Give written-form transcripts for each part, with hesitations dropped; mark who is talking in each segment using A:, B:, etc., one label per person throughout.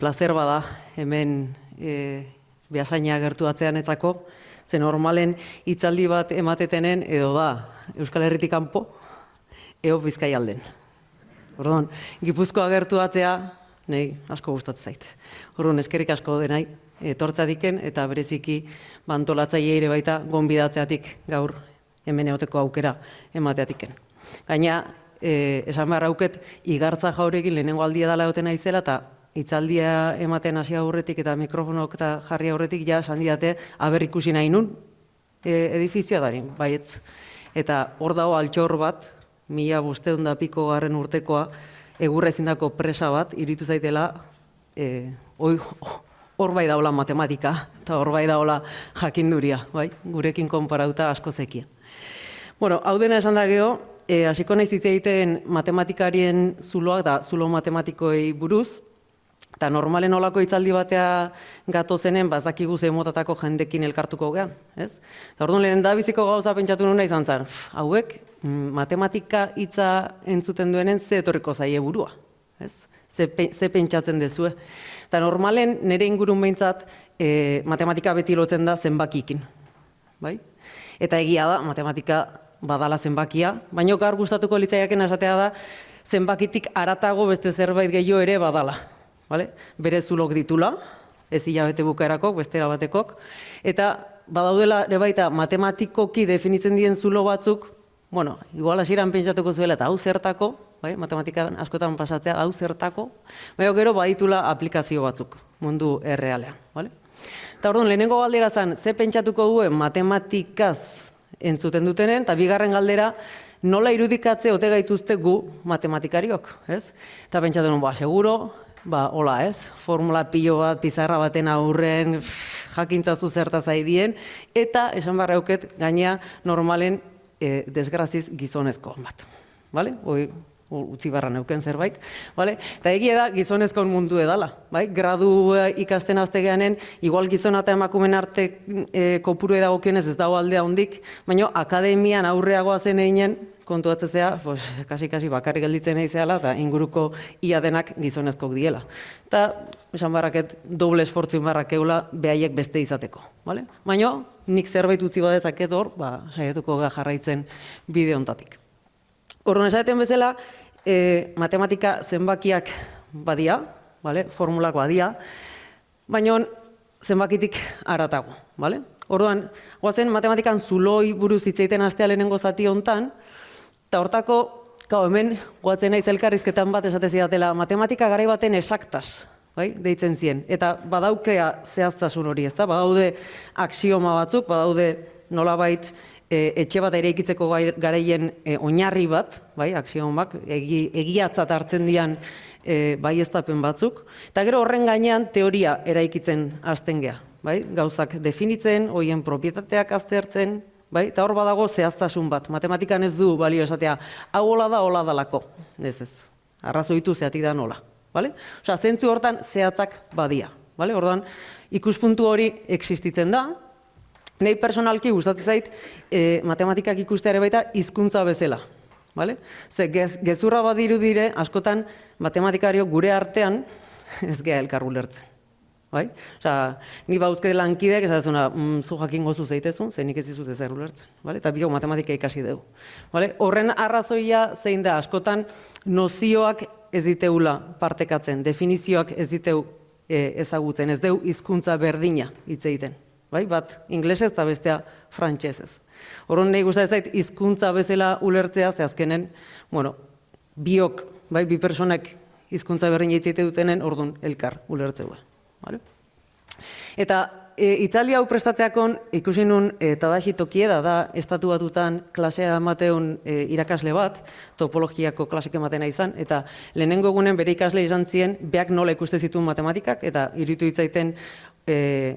A: plazer bada hemen behasaina gertuatzean etzako, ze normalen hitzaldi bat ematetenen edo da Euskal Herritik kanpo, eo Bizkaialden. Orduan, Gipuzkoa gertuatzea, nahi asko gustatzen zait. Orduan, eskerrik asko denai, etortzadiken eta bereziki bantolatzaile ere baita gonbidatzeatik gaur hemen egoteko aukera emateatiken. Gaina, esan behar hauket, igartza jaurekin lehenengo aldia dela egoten naizela eta hitzaldia ematen hasi aurretik eta mikrofonok eta jarri aurretik ja esan didate aber ikusi nahi nun edifizioa darin, baietz. Eta hor dago altxor bat, 1500 garren urtekoa, egurrezindako presa bat, iruditu zaitela, hor bai daola matematika, eta hor bai daola jakinduria, bai? Gurekin konparauta asko zekia. Bueno, hau dena esan da geho, hasiko naiz hitz egiten matematikarien zuloak da zulo matematikoei buruz, eta normalen olako hitzaldi batea gatozenen, bazakigu ze motatako jendekin elkartuko gean, ez? Eta orduan lehen da biziko gauza pentsatu nuna izan zen, hauek matematika hitza entzuten duenen ze etorriko zaie burua, ez? Ze pentsatzen dezue. Eta normalen nire ingurun behintzat matematika beti lotzen da zenbakikin, bai? Eta egia da, matematika badala zenbakia, baina gaur gustatuko litzaiaken esatea da zenbakitik haratago beste zerbait gehiago ere badala. Bere zulok ditula, ez hilabete bukaerakok, bestera batekok, eta badaudela ere baita matematikoki definitzen dien zulo batzuk, bueno, igual hasieran pentsatuko zuela eta hau zertako, matematikan askotan pasatzea hau zertako, baina gero baditula aplikazio batzuk mundu errealean. Eta orduan, lehenengo galdera zen, ze pentsatuko duen matematikaz entzuten dutenen, eta bigarren galdera, nola irudikatze ote gaituzte gu matematikariok, ez? Eta pentsatu nuen, seguro, hola ez, formula pilo bat, pizarra baten aurren, jakintzazu zertaz aidien, eta esan barra euket gaina normalen desgraziz gizonezko bat. Utzi barra neuken zerbait. Eta egia da gizonezkoen mundu edala. Gradu ikasten aztegeanen, igual gizona eta emakumen arte kopuru edagokionez ez dago aldea hondik, baina akademian aurreagoa zen eginen, kontuatzea, kasi bakarrik gelditzen eizeala eta inguruko ia denak gizonezkok diela. Eta esan barraket doble esfortzu barrak eula behaiek beste izateko. Baina nik zerbait utzi badezaket hor, saietuko jarraitzen bide hontatik. Orduan esaten bezala, matematika zenbakiak badia, formulak badia, baina zenbakitik haratago. Orduan, goazen matematikan zuloi buruz hitzeiten astea lehenengo zati hontan, eta hortako, hemen goatzen naiz elkarrizketan bat esate zidatela, matematika garai baten esaktas, deitzen zien, eta badaukea zehaztasun hori, ezta? Badaude axioma batzuk, badaude nolabait etxe bat eraikitzeko garaien oinarri bat, axiomak, egiatzat hartzen dian baieztapen batzuk, eta gero horren gainean teoria eraikitzen hasten gea, gauzak definitzen, hoien propietateak aztertzen, eta hor badago zehaztasun bat, matematikan ez du balio esatea, hau hola da, hola dalako, ez, arrazoitu zeatik da nola. Osa, zentzu hortan zehatzak badia. Orduan, ikuspuntu hori existitzen da, nahi personalki gustatzen zait matematikak ikusteare baita hizkuntza bezala. Ze gezurra badiru dire, askotan matematikario gure artean ez gea elkar ulertzen. Ni bauzke lankideak esatzuna, zu jakin gozu zeitezun, ze nik ez dizut ezer ulertzen. Eta biok matematika ikasi dugu. Horren arrazoia zein da, askotan nozioak ez diteula partekatzen, definizioak ez diteu ezagutzen, ez deu hizkuntza berdina hitz egiten. Bat inglesez eta bestea frantsesez. Horren nahi gustatzen zait hizkuntza bezala ulertzea, ze azkenen, biok, bi personak hizkuntza berdina hitz egite dutenen, orduan elkar ulertzeu. Eta hitzaldi hau prestatzeakon ikusi nun Tadashi Tokieda da estatu batutan klasea emateun irakasle bat, topologiako klasik ematen izan, eta lehenengo egunen bere ikasle izan zien, beak nola ikuste zituen matematikak, eta iruditu hitzaiten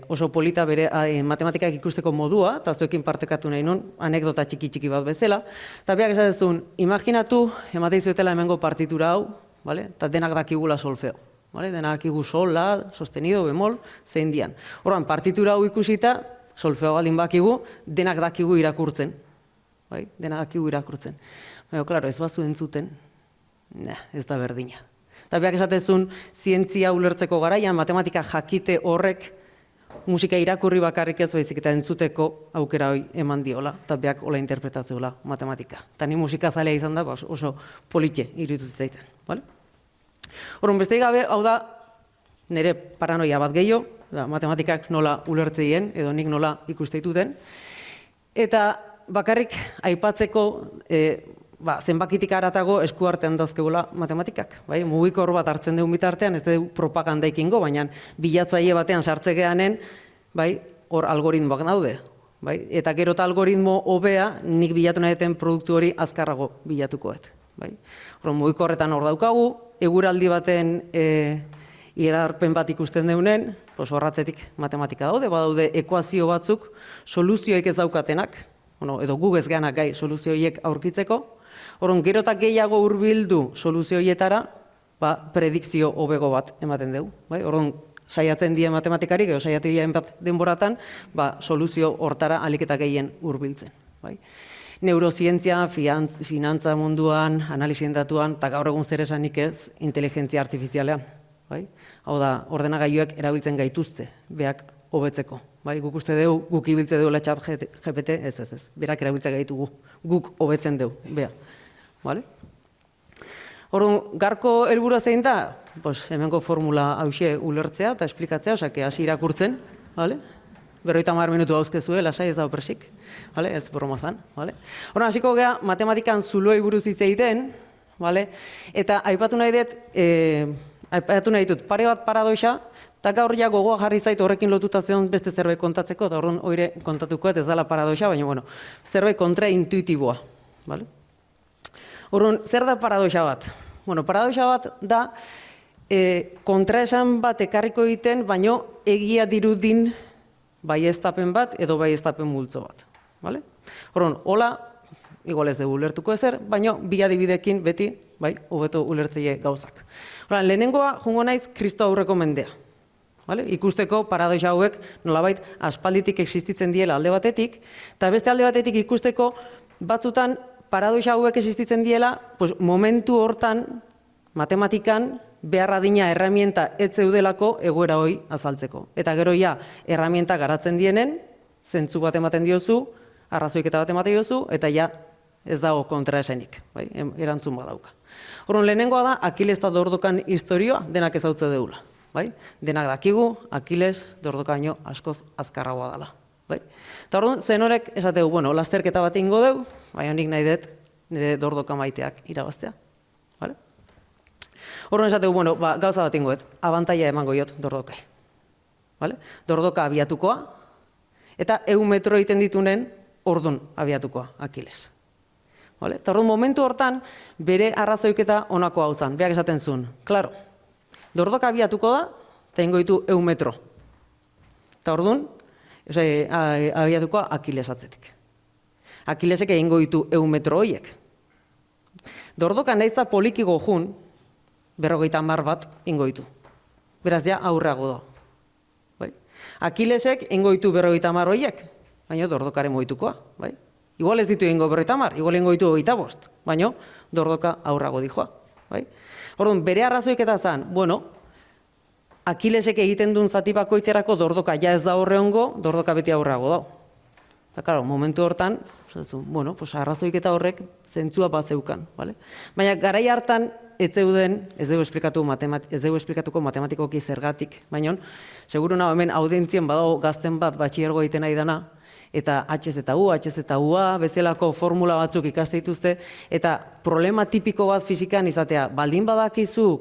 A: oso polita bere matematikak ikusteko modua, eta zuekin partekatu nahi nun, anekdota txiki bat bezala, eta beak esatezun, imaginatu, ematei zuetela hemengo partitura hau, eta denak dakigula solfeo. Denak dakigu sola, sostenido, bemol, zein dian. Horban, partitura hau ikusita, solfeo baldin bakigu, denak dakigu irakurtzen. Denak dakigu irakurtzen. Baina, klaro, ez bazu entzuten, ez da berdina. Eta beak esatezun, zientzia ulertzeko garaian, matematika jakite horrek musika irakurri bakarrik ez baizik eta entzuteko aukera hori eman diola, eta beak hola interpretatzeula matematika. Eta ni musika zalea izan da, oso polite iruditu zaiten. Horren, besteik gabe, hau da, nire paranoia bat gehiago, matematikak nola ulertzeien, edo nik nola ikuste dituten, eta bakarrik aipatzeko zenbakitik haratago eskuartean dauzkegula matematikak. Mugikor bat hartzen dugun bitartean, ez dugu propagandaikingo, baina bilatzaile batean sartzegeanen, hor algoritmoak daude. Eta gero eta algoritmo hobea, nik bilatu naheten produktu hori azkarrago bilatukoet. Mugikorretan hor daukagu, eguraldi baten hierarpen bat ikusten deunen, horratzetik matematika daude, badaude ekuazio batzuk, soluzioik ez daukatenak, edo gu ez geanak gai soluzioiek aurkitzeko, gero eta gehiago hurbildu soluzioietara, predikzio hobego bat ematen dugu. Saiatzen die matematikarik, edo saiatu dien bat denboratan, soluzio hortara alik eta gehien hurbiltzen. Neurozientzia, finantza munduan, analizien datuan, eta gaur egun zer esanik ez, inteligentzia artifizialean. Hau da, ordenagailuek erabiltzen gaituzte, beak hobetzeko. Guk uste dugu, guk ibiltze dugu latxap GPT, ez, berak erabiltzen gaitugu, guk hobetzen dugu, bea. Garko helburua zein da, hemengo formula hauxe ulertzea eta esplikatzea, osake hasi irakurtzen, 50 minutu hauzkezue, lasai ez da opresik, ez bromazan. Horren, hasiko gea, matematikan zuloei buruz hitz egiten, eta aipatu nahi dut pare bat paradoxa, eta gaur ja gogoa jarri zait horrekin lotuta zeon beste zerbait kontatzeko, eta horren oire kontatuko ez dela paradoxa, baina zerbait kontraintuitiboa. Horren, zer da paradoxa bat? Paradoxa bat da kontraesan bat ekarriko egiten, baino egia dirudin baieztapen bat edo baieztapen multzo bat. Horren, hola, igual ez dugu ulertuko ezer, baino bi adibidekin beti, hobeto ulertzeie gauzak. Horren, lehenengoa, jungo naiz, Kristo aurreko mendea. Ikusteko paradoxa hauek nolabait aspalditik existitzen diela alde batetik, eta beste alde batetik ikusteko batzutan paradoxa hauek existitzen diela momentu hortan matematikan behar adina erramienta ez zeudelako egoera hoi azaltzeko. Eta gero ja, erramienta garatzen dienen, zentzu bat ematen diozu, arrazoiketa bat ematen diozu, eta ja ez dago kontraesenik, erantzun badauka. Horren, lehenengoa da, Akiles eta Dordokan historioa denak ezautze deula. Denak dakigu, Akiles, Dordokaino askoz azkarragoa dela. Eta orduan, zen horrek esategu, lasterketa bat ingo dugu, baina nik nahi dut nire Dordoka maiteak irabaztea. Horren esategu, gauza bat ingo dut, abantaia emango jot Dordokai. Dordoka abiatukoa, eta 100 metro egiten ditunen ordun abiatukoa, Akiles. Eta orduan, momentu hortan, bere arrazoiketa honako hau zen, beak esaten zuen, klaro, Dordoka abiatuko da, eta ingo ditu 100 metro. Eta orduan, abiatukoa Akiles atzetik. Akilesek egingo ditu 100 metro horiek. Dordoka nahiz da polikigo jun, 50 bat ingo ditu. Beraz, ja aurreago da. Akilesek ingo ditu 50 horiek, baina Dordokaren mohitukoa. Igual ez ditu ingo 50, igual ingo ditu 25, baina Dordoka aurrago dijoa. Orduan, bere arrazoiketa zen, Akilesek egiten duen zati bakoitzerako Dordoka ja ez da horre ongo, Dordoka beti aurrago da. Eta, momentu hortan, arrazoiketa horrek zentzua bat zeukan. Baina, garai hartan, ez zeuden, ez dugu esplikatuko matematikoki zergatik, baina, seguru nago hemen audientzien badago gazten bat batxiergo egiten nahi dana, eta HZU, HZUA, bezalako formula batzuk ikaste dituzte, eta problema tipiko bat fisikan izatea, baldin badakizu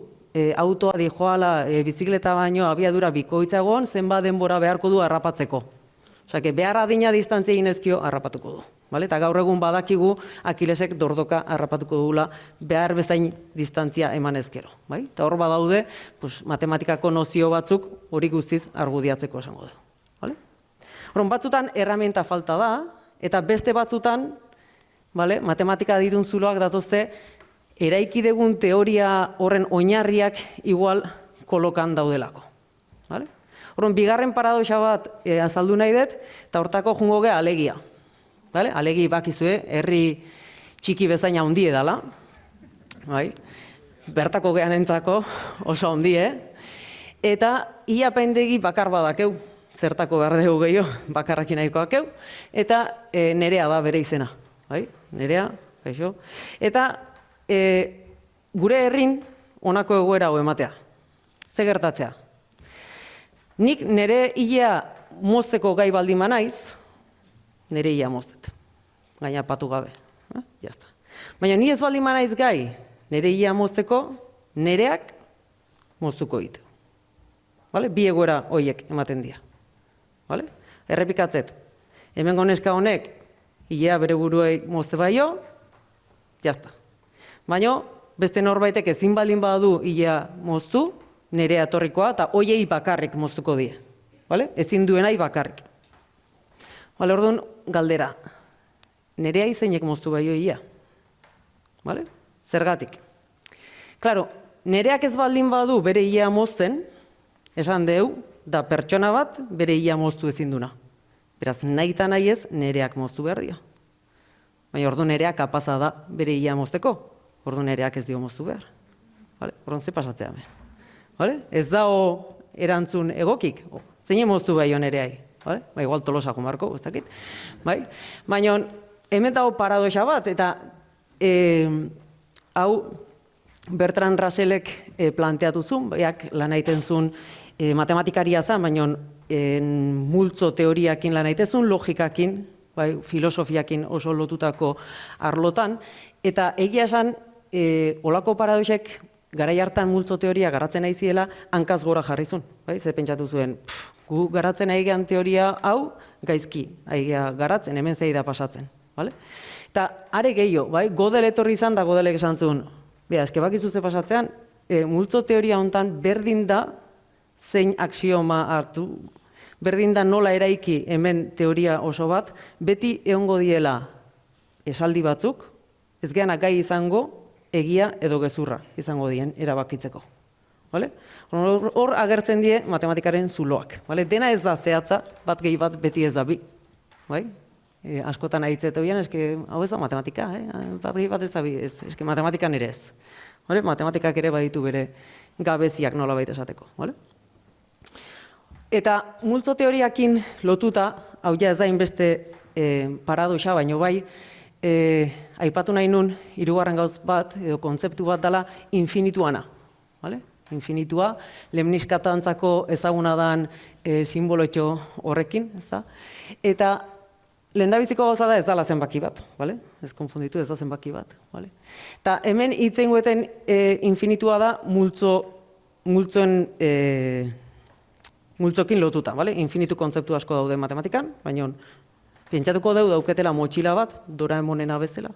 A: autoa dijoala bizikleta baino abiadura bikoitzagoan, zenbat denbora beharko du harrapatzeko. Osea, behar adina distantzia inezkio harrapatuko du. Eta gaur egun badakigu Akilesek Dordoka harrapatuko dugula behar bezain distantzia eman ezkero. Eta hor badaude matematikako nozio batzuk hori guztiz argudiatzeko esango du. Horren, batzutan erramienta falta da, eta beste batzutan matematika ditun zuloak datozte eraiki dugun teoria horren oinarriak igual kolokan daudelako. Horren, bigarren paradoxa bat azaldu nahi dut, eta hortako jungo gea alegia. Alegi bakizue, herri txiki bezaina handie dela. bertako gehanentzako oso handi, Eta ia apaindegi bakar badakeu, zertako behar dugu gehiago, bakarrakin nahikoak eu, eta Nerea da bere izena, bai? Nerea, gaixo. Eta gure herrin honako egoera hau ematea. Ze gertatzea? Nik nere hilea mozteko gai baldin banaiz, nere hilea moztet. Gaina patu gabe. Jazta. Baina ni ez baldin banaiz gai, nere hilea mozteko, nereak moztuko ditu. Vale? Bi egoera horiek ematen dira. Vale? Errepikatzet. Hemengo neska honek hilea bere buruei mozte baio, jazta. Baina beste norbaitek ezin baldin badu hilea moztu, Nerea etorrikoa eta hoiei bakarrik moztuko die. Vale? Ezin duenai bakarrik. Vale, orduan galdera. Nerea izeinek moztu baio hilea. Vale? Zergatik. Claro, nereak ez baldin badu bere hilea mozten, esan deu, da pertsona bat bere hilea moztu ezin duna. Beraz, nahi eta nahi ez, nereak moztu behar dio. Baina ordu nereak kapaza da bere hilea mozteko. Ordu nereak ez dio moztu behar. Vale? Orduan ze pasatzea hemen. Vale? Ez dao erantzun egokik. Zein moztu baio nereai. Vale? Ba, igual tolosa jumarko, ez dakit. Bai? Baina hemen dago paradoxa bat, eta hau Bertrand Russellek planteatu zuen, baiak lan egiten zuen matematikaria zen, baina multzo teoriakin lan egiten zuen, logikakin, bai, filosofiakin oso lotutako arlotan, eta egia esan, olako paradoxek garai hartan multzo teoria garatzen nahi ziela, hankaz gora jarri zuen, bai, ze pentsatu zuen, gu garatzen nahi gehan teoria hau, gaizki, garatzen, hemen zei da pasatzen, bale? Eta are gehiago, bai, Godel etorri izan da Godelek esan zuen, bea, eske bakizu ze pasatzean, multzo teoria hontan berdin da zein axioma hartu, berdin da nola eraiki hemen teoria oso bat, beti egongo diela esaldi batzuk, ez geana gai izango, egia edo gezurra izango dien erabakitzeko. Vale? Hor agertzen die matematikaren zuloak. Vale? Dena ez da zehatza, bat gehi bat beti ez da bi. Bai? Askotan ahitzete hoian, eske hau ez da matematika, bat gehi bat ez da bi, eske matematikan ere ez. Vale? Matematikak ere baditu bere gabeziak nola baita esateko. Vale? Eta multzo teoriakin lotuta, hau ja ez da inbeste paradoxa, baino bai, aipatu nahi nun, hirugarren gauz bat, edo kontzeptu bat dela, infinituana. Vale? Infinitua, lemniskatantzako ezaguna dan simbolotxo horrekin, ez da? Eta lehendabiziko gauza da ez dala zenbaki bat, vale? Ez konfunditu, ez da zenbaki bat. Vale? Eta hemen hitzeingueten infinitua da multzokin lotuta, vale? Infinitu kontzeptu asko daude matematikan, baina pentsatuko deu dauketela motxila bat, Doraemonena bezala.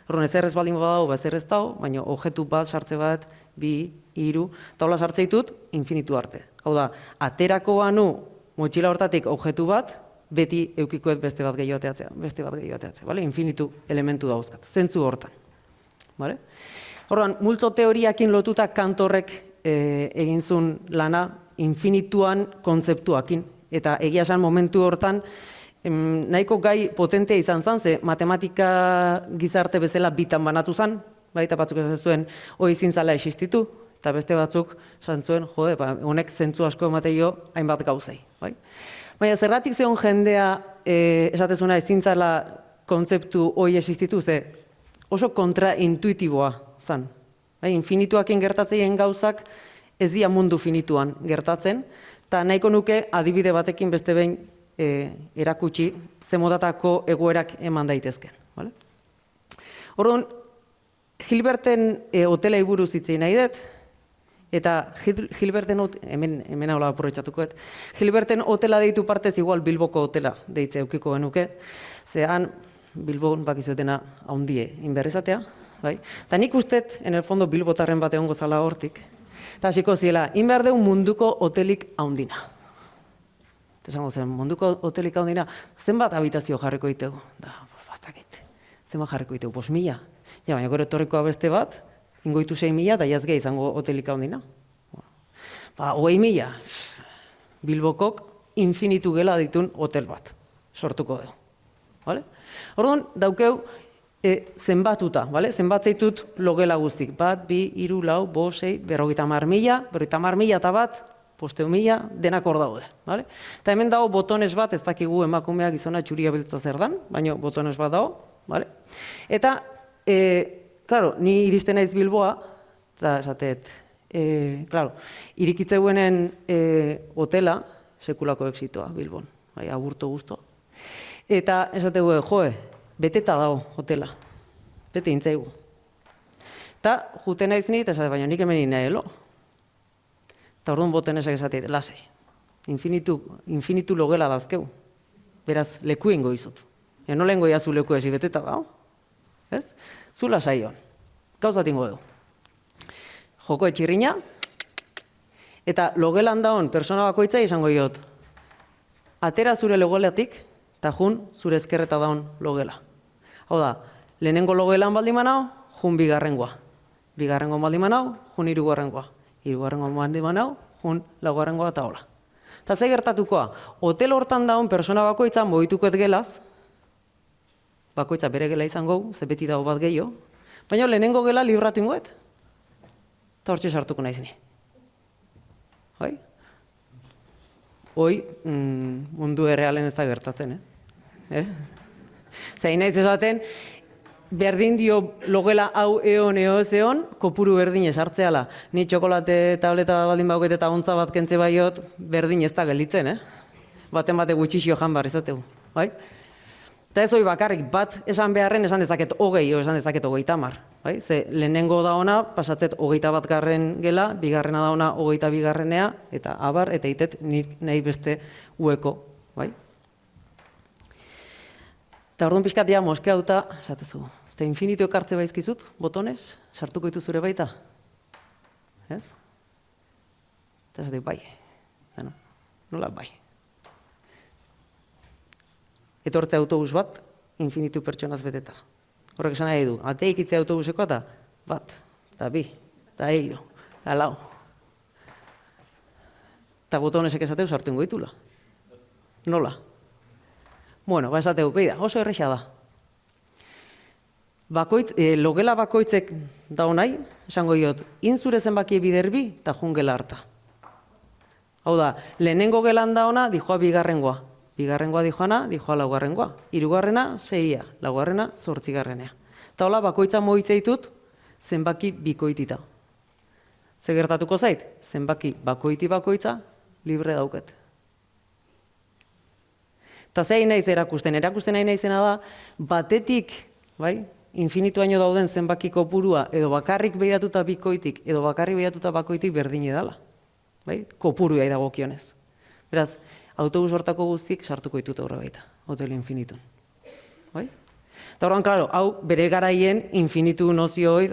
A: Horren ezer ez baldin badago, ezer ez dago, baina objektu bat, sartze bat, 2, 3, taula sartze ditut, infinitu arte. Hau da, aterako banu motxila hortatik objektu bat, beti eukikoet beste bat gehiago ateatzea. Vale? Infinitu elementu dauzkat, zentzu hortan. Vale? Horren, multzo teoriakin lotuta Kantorrek egin zuen lana infinituan kontzeptuakin. Eta egia esan momentu hortan, nahiko gai potentea izan zen, ze matematika gizarte bezala bitan banatu zen, baita batzuk esan zuen, hori zintzala existitu, eta beste batzuk esan zuen, jode, honek zentzu asko emateio hainbat gauzei. Bai? Baina zergatik zeon jendea esatezuna ezintzala kontzeptu hori existitu, ze oso kontraintuitiboa zen. Bai? Infinituakin gertatzeien gauzak ez dira mundu finituan gertatzen, eta nahiko nuke adibide batekin beste behin erakutsi zemodatako egoerak eman daitezken. Vale? Orduan, Hilberten hotelei buruz hitzein nahi dut, eta Hilberten, hemen haula aprobetxatuko, Hilberten hotela deitu partez igual Bilboko hotela deitze eukiko genuke, zehan Bilbon bakizuetena haundie inberrizatea, bai? Ta nik ustet, en el fondo Bilbotarren bat egongo zala hortik, eta hasiko ziela, inbehar deun munduko hotelik haundina. Esango zen, munduko hotelik haundina, zenbat habitazio jarriko ditegu? Da, bastakit, zenbat jarriko ditegu, 5.000. Ja, baina gero etorrikoa beste bat, ingoitu 6.000, da jazge izango hotelik haundina. Ba, 20.000, Bilbokok infinitu gela ditun hotel bat, sortuko dugu. Vale? Orduan, daukeu, zenbatuta, bale? Zenbatzeitut logela guztik. 1, 2, 3, 4, 5, 6, 50.000, 50.000 eta bat, 500.000, denak hor daude, bale? Eta hemen dago botones bat, ez dakigu emakumeak gizona txuria beltza zer dan, baina botones bat dago, bale? Eta, claro, ni iristen naiz Bilboa, eta esatet, claro, irikitzeuenen hotela, sekulako exitoa Bilbon, bai, agurto guztua. Eta esategu, joe, beteta dago hotela, bete intzaigu. Eta juten naiz ni, eta esate, baina nik hemen nahi elo. Eta orduan botenesak esatet, lasei, infinitu logela dazkeu. Beraz, lekuen goizut. Nolen goiazu leku esi beteta dago. Ez? Zu lasai hon. Gauzatingo du. Joko etxirrina, eta logelan daun persona bakoitza izango diot. Atera zure logelatik, eta jun zure ezkerreta daun logela. Hau da, lehenengo logelan baldin manau, jun bigarrengoa. Bigarrengoan baldin manau, jun hirugarrengoa. Hirugarrengoan baldin manau, jun laugarrengoa eta hola. Eta ze gertatukoa, hotel hortan daun persona bakoitza mogituko ez gelaz, bakoitza bere gela izango, ze beti dago bat gehiago, baina lehenengo gela libratu ingoet. Eta hortxe sartuko naiz ni. Bai? Hoi, mundu errealen ez da gertatzen, Zain naiz esaten, berdin dio logela hau eon, kopuru berdin esartzeala. Ni txokolate tableta baldin bauket eta ontza bat kentze baiot, berdin ez da gelditzen, Baten bate gutxixio jan bar izategu, bai? Eta ez hoi bakarrik, bat esan beharren esan dezaket 20, esan dezaket 30, bai? Ze lehenengo da ona, pasatzet 21 garren gela, bigarrena da ona 22 garrenea, eta abar, eta itet nik nahi beste ueko, bai? Eta orduan pixkat ja moskea duta, esatezu, eta infinitu ekartze baizkizut, botones, sartuko ditu zure baita, ez? Eta esate, bai, nola bai. Etortze autobus bat, infinitu pertsonaz beteta. Horrek esan nahi du, ateik itze autobuseko eta bat, eta bi, eta eiro, eta lau. Eta botonesek esateu sartu ingo ditula. Nola? Bueno, ba esateu, beida, oso erresa da. Logela bakoitzek da nahi, esango diot, inzure zenbaki biderbi eta jungela harta. Hau da, lehenengo gelan da ona, dijoa bigarrengoa. Bigarrengoa dijoana, dijoa laugarrengoa. Hirugarrena, 6, laugarrena, 8. Eta hola, bakoitza moitze ditut, zenbaki bikoitita. Ze gertatuko zait, zenbaki bakoitza, libre dauket. Eta zein naiz erakusten nahi naizena da, batetik, bai, infinituaino dauden zenbaki kopurua, edo bakarrik behiratuta bikoitik, edo bakarrik behiratuta bakoitik berdin edala. Bai, kopurua idagokionez. Beraz, autobus hortako guztik sartuko ditut horre baita, hotel infinitun. Bai? Eta horren, klaro, hau bere garaien infinitu nozioi,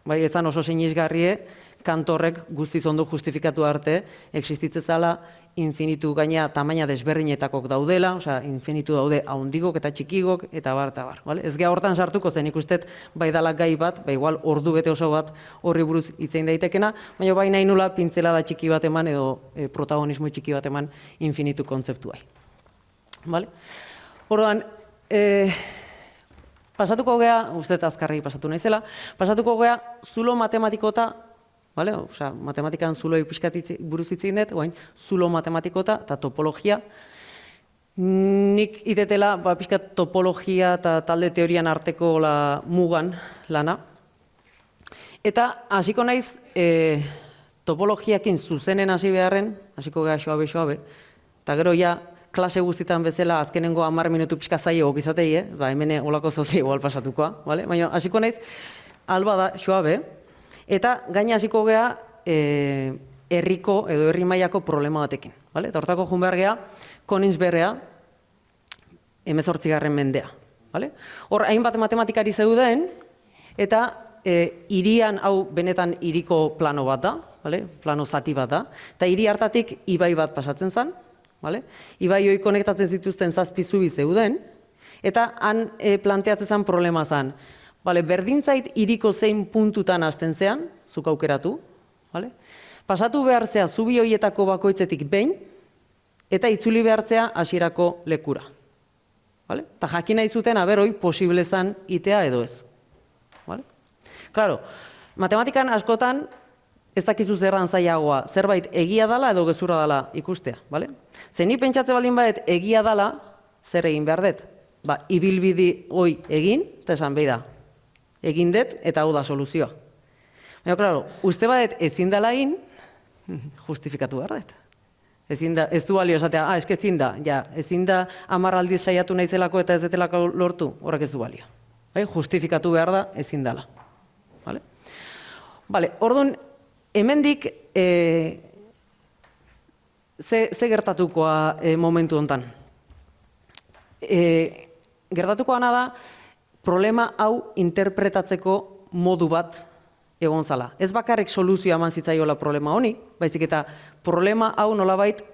A: bai, ezan oso sinizgarrie, kantorrek guztiz ondo justifikatu arte, existitzezala infinitu gaina tamaina desberdinetakok daudela, osea, infinitu daude haundigok eta txikigok, eta bar. Ez geha hortan sartuko zen ikustet, bai dala gai bat, bai igual ordu bete oso bat horri buruz itzein daitekena, baina bai nahi nula pintzelada txiki bat eman edo protagonismo txiki bat eman infinitu kontzeptuai. Orduan, pasatuko gea, uste azkarri pasatu naizela, pasatuko gea zulo matematikota, osea, matematikan zuloi pixkat buruz itzein dut, zulo matematikota eta topologia. Nik itetela pixkat topologia eta talde teorian arteko mugan lana. Eta hasiko naiz topologiakin zuzenen hasi beharren, hasiko gea xoabe, eta gero ja klase guztitan bezala azkenengo 10 minutu pixka zaio gokizatei, hemen olako zozei igual pasatukoa, baina hasiko naiz alba da xoabe, eta gaina hasiko gea herriko edo herri mailako problema batekin. Eta hortako joan behar gea, Königsbergea, 18. mendea. Hor, hainbat matematikari zeuden, eta hirian hau benetan hiriko plano bat da, plano zati bat da, eta hiri hartatik ibai bat pasatzen zen, ibai hoi konektatzen zituzten 7 zubi zeuden, eta han planteatzen zen problema zen. Berdintzait hiriko zein puntutan hasten zean, zuk aukeratu, pasatu behartzea zubi hoietako bakoitzetik behin, eta itzuli behartzea hasierako lekura. Eta jakin nahi zuten, hoi posible zan itea edo ez. Claro, matematikan askotan ez dakizu zerran zailagoa, zerbait egia dala edo gezurra dala ikustea. Ze ni pentsatze baldin badet egia dala, zer egin behar dut? Ibilbidi hoi egin, eta esan behi da. Egin dut eta hau da soluzioa. Baina, claro, uste badet ezin dala egin, justifikatu behar dut. Ez du balio esatea, eske ezin da, ezin da 10 aldiz saiatu naizelako eta ez detelako lortu, horrek ez du balio. Justifikatu behar da ezin dala. Orduan, hemendik ze gertatukoa momentu hontan? Gertatukoa da, problema hau interpretatzeko modu bat egon zala. Ez bakarrik soluzioa eman zitzaiola problema honi, baizik eta problema hau nolabait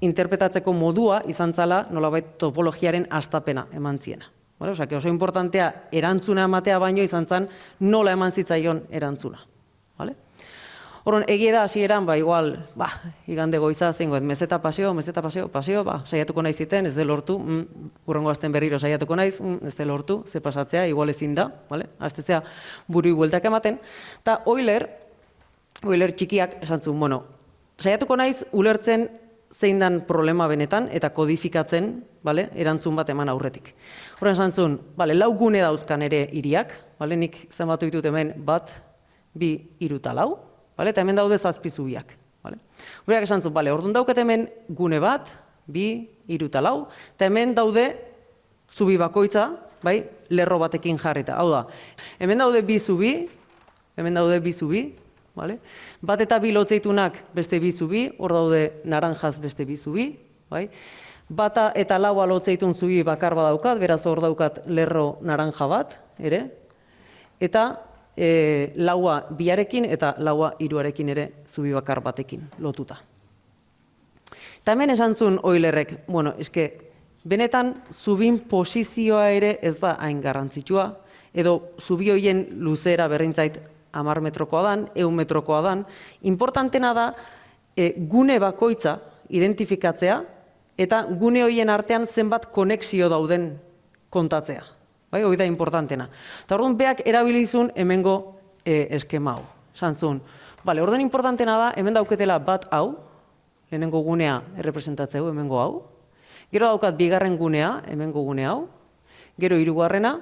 A: interpretatzeko modua izan zala nolabait topologiaren hastapena eman ziena. Oso importantea erantzuna ematea baino izan zen nola eman zitzaion erantzuna. Horren, egia da hasieran, igual, igande goiza zengoet, meseta paseo, saiatuko naiz ziten, ez de lortu, urrengo asten berriro saiatuko naiz, ez de lortu, ze pasatzea, igual ezin da, aztezea buru bueltak ematen, eta Euler txikiak esan zuen, saiatuko naiz ulertzen zein dan problema benetan, eta kodifikatzen, erantzun bat eman aurretik. Horren esan zuen, 4 gune dauzkan ere hiriak, nik zenbatu ditut hemen 1, 2, 3 eta 4, eta hemen daude 7 zubiak. Horreak esan zuen, orduan dauket hemen gune 1, 2, 3 eta 4, eta hemen daude zubi bakoitza, lerro batekin jarrita. Hau da, hemen daude 2 zubi, hemen daude 2 zubi, bat eta 2 lotzeitunak beste 2 zubi, hor daude naranjaz beste 2 zubi, bata eta 4 lotzeitun zubi bakar badaukat, beraz hor daukat lerro naranja bat, ere, eta 4 biarekin eta 4 hiruarekin ere zubi bakar batekin lotuta. Eta hemen esan zuen Eulerrek, eske, benetan zubin posizioa ere ez da hain garrantzitsua, edo zubi hoien luzera berdintzait 10 metrokoa dan, 100 metrokoa dan, importantena da gune bakoitza identifikatzea eta gune hoien artean zenbat konexio dauden kontatzea. Hoi da importantena. Eta orduan beak erabilizun hemengo eskema hau. Santzun, orduan importantena da, hemen dauketela bat hau, lehenengo gunea errepresentatzeu, hemengo hau, gero daukat 2. gunea, hemengo gune hau, gero 3.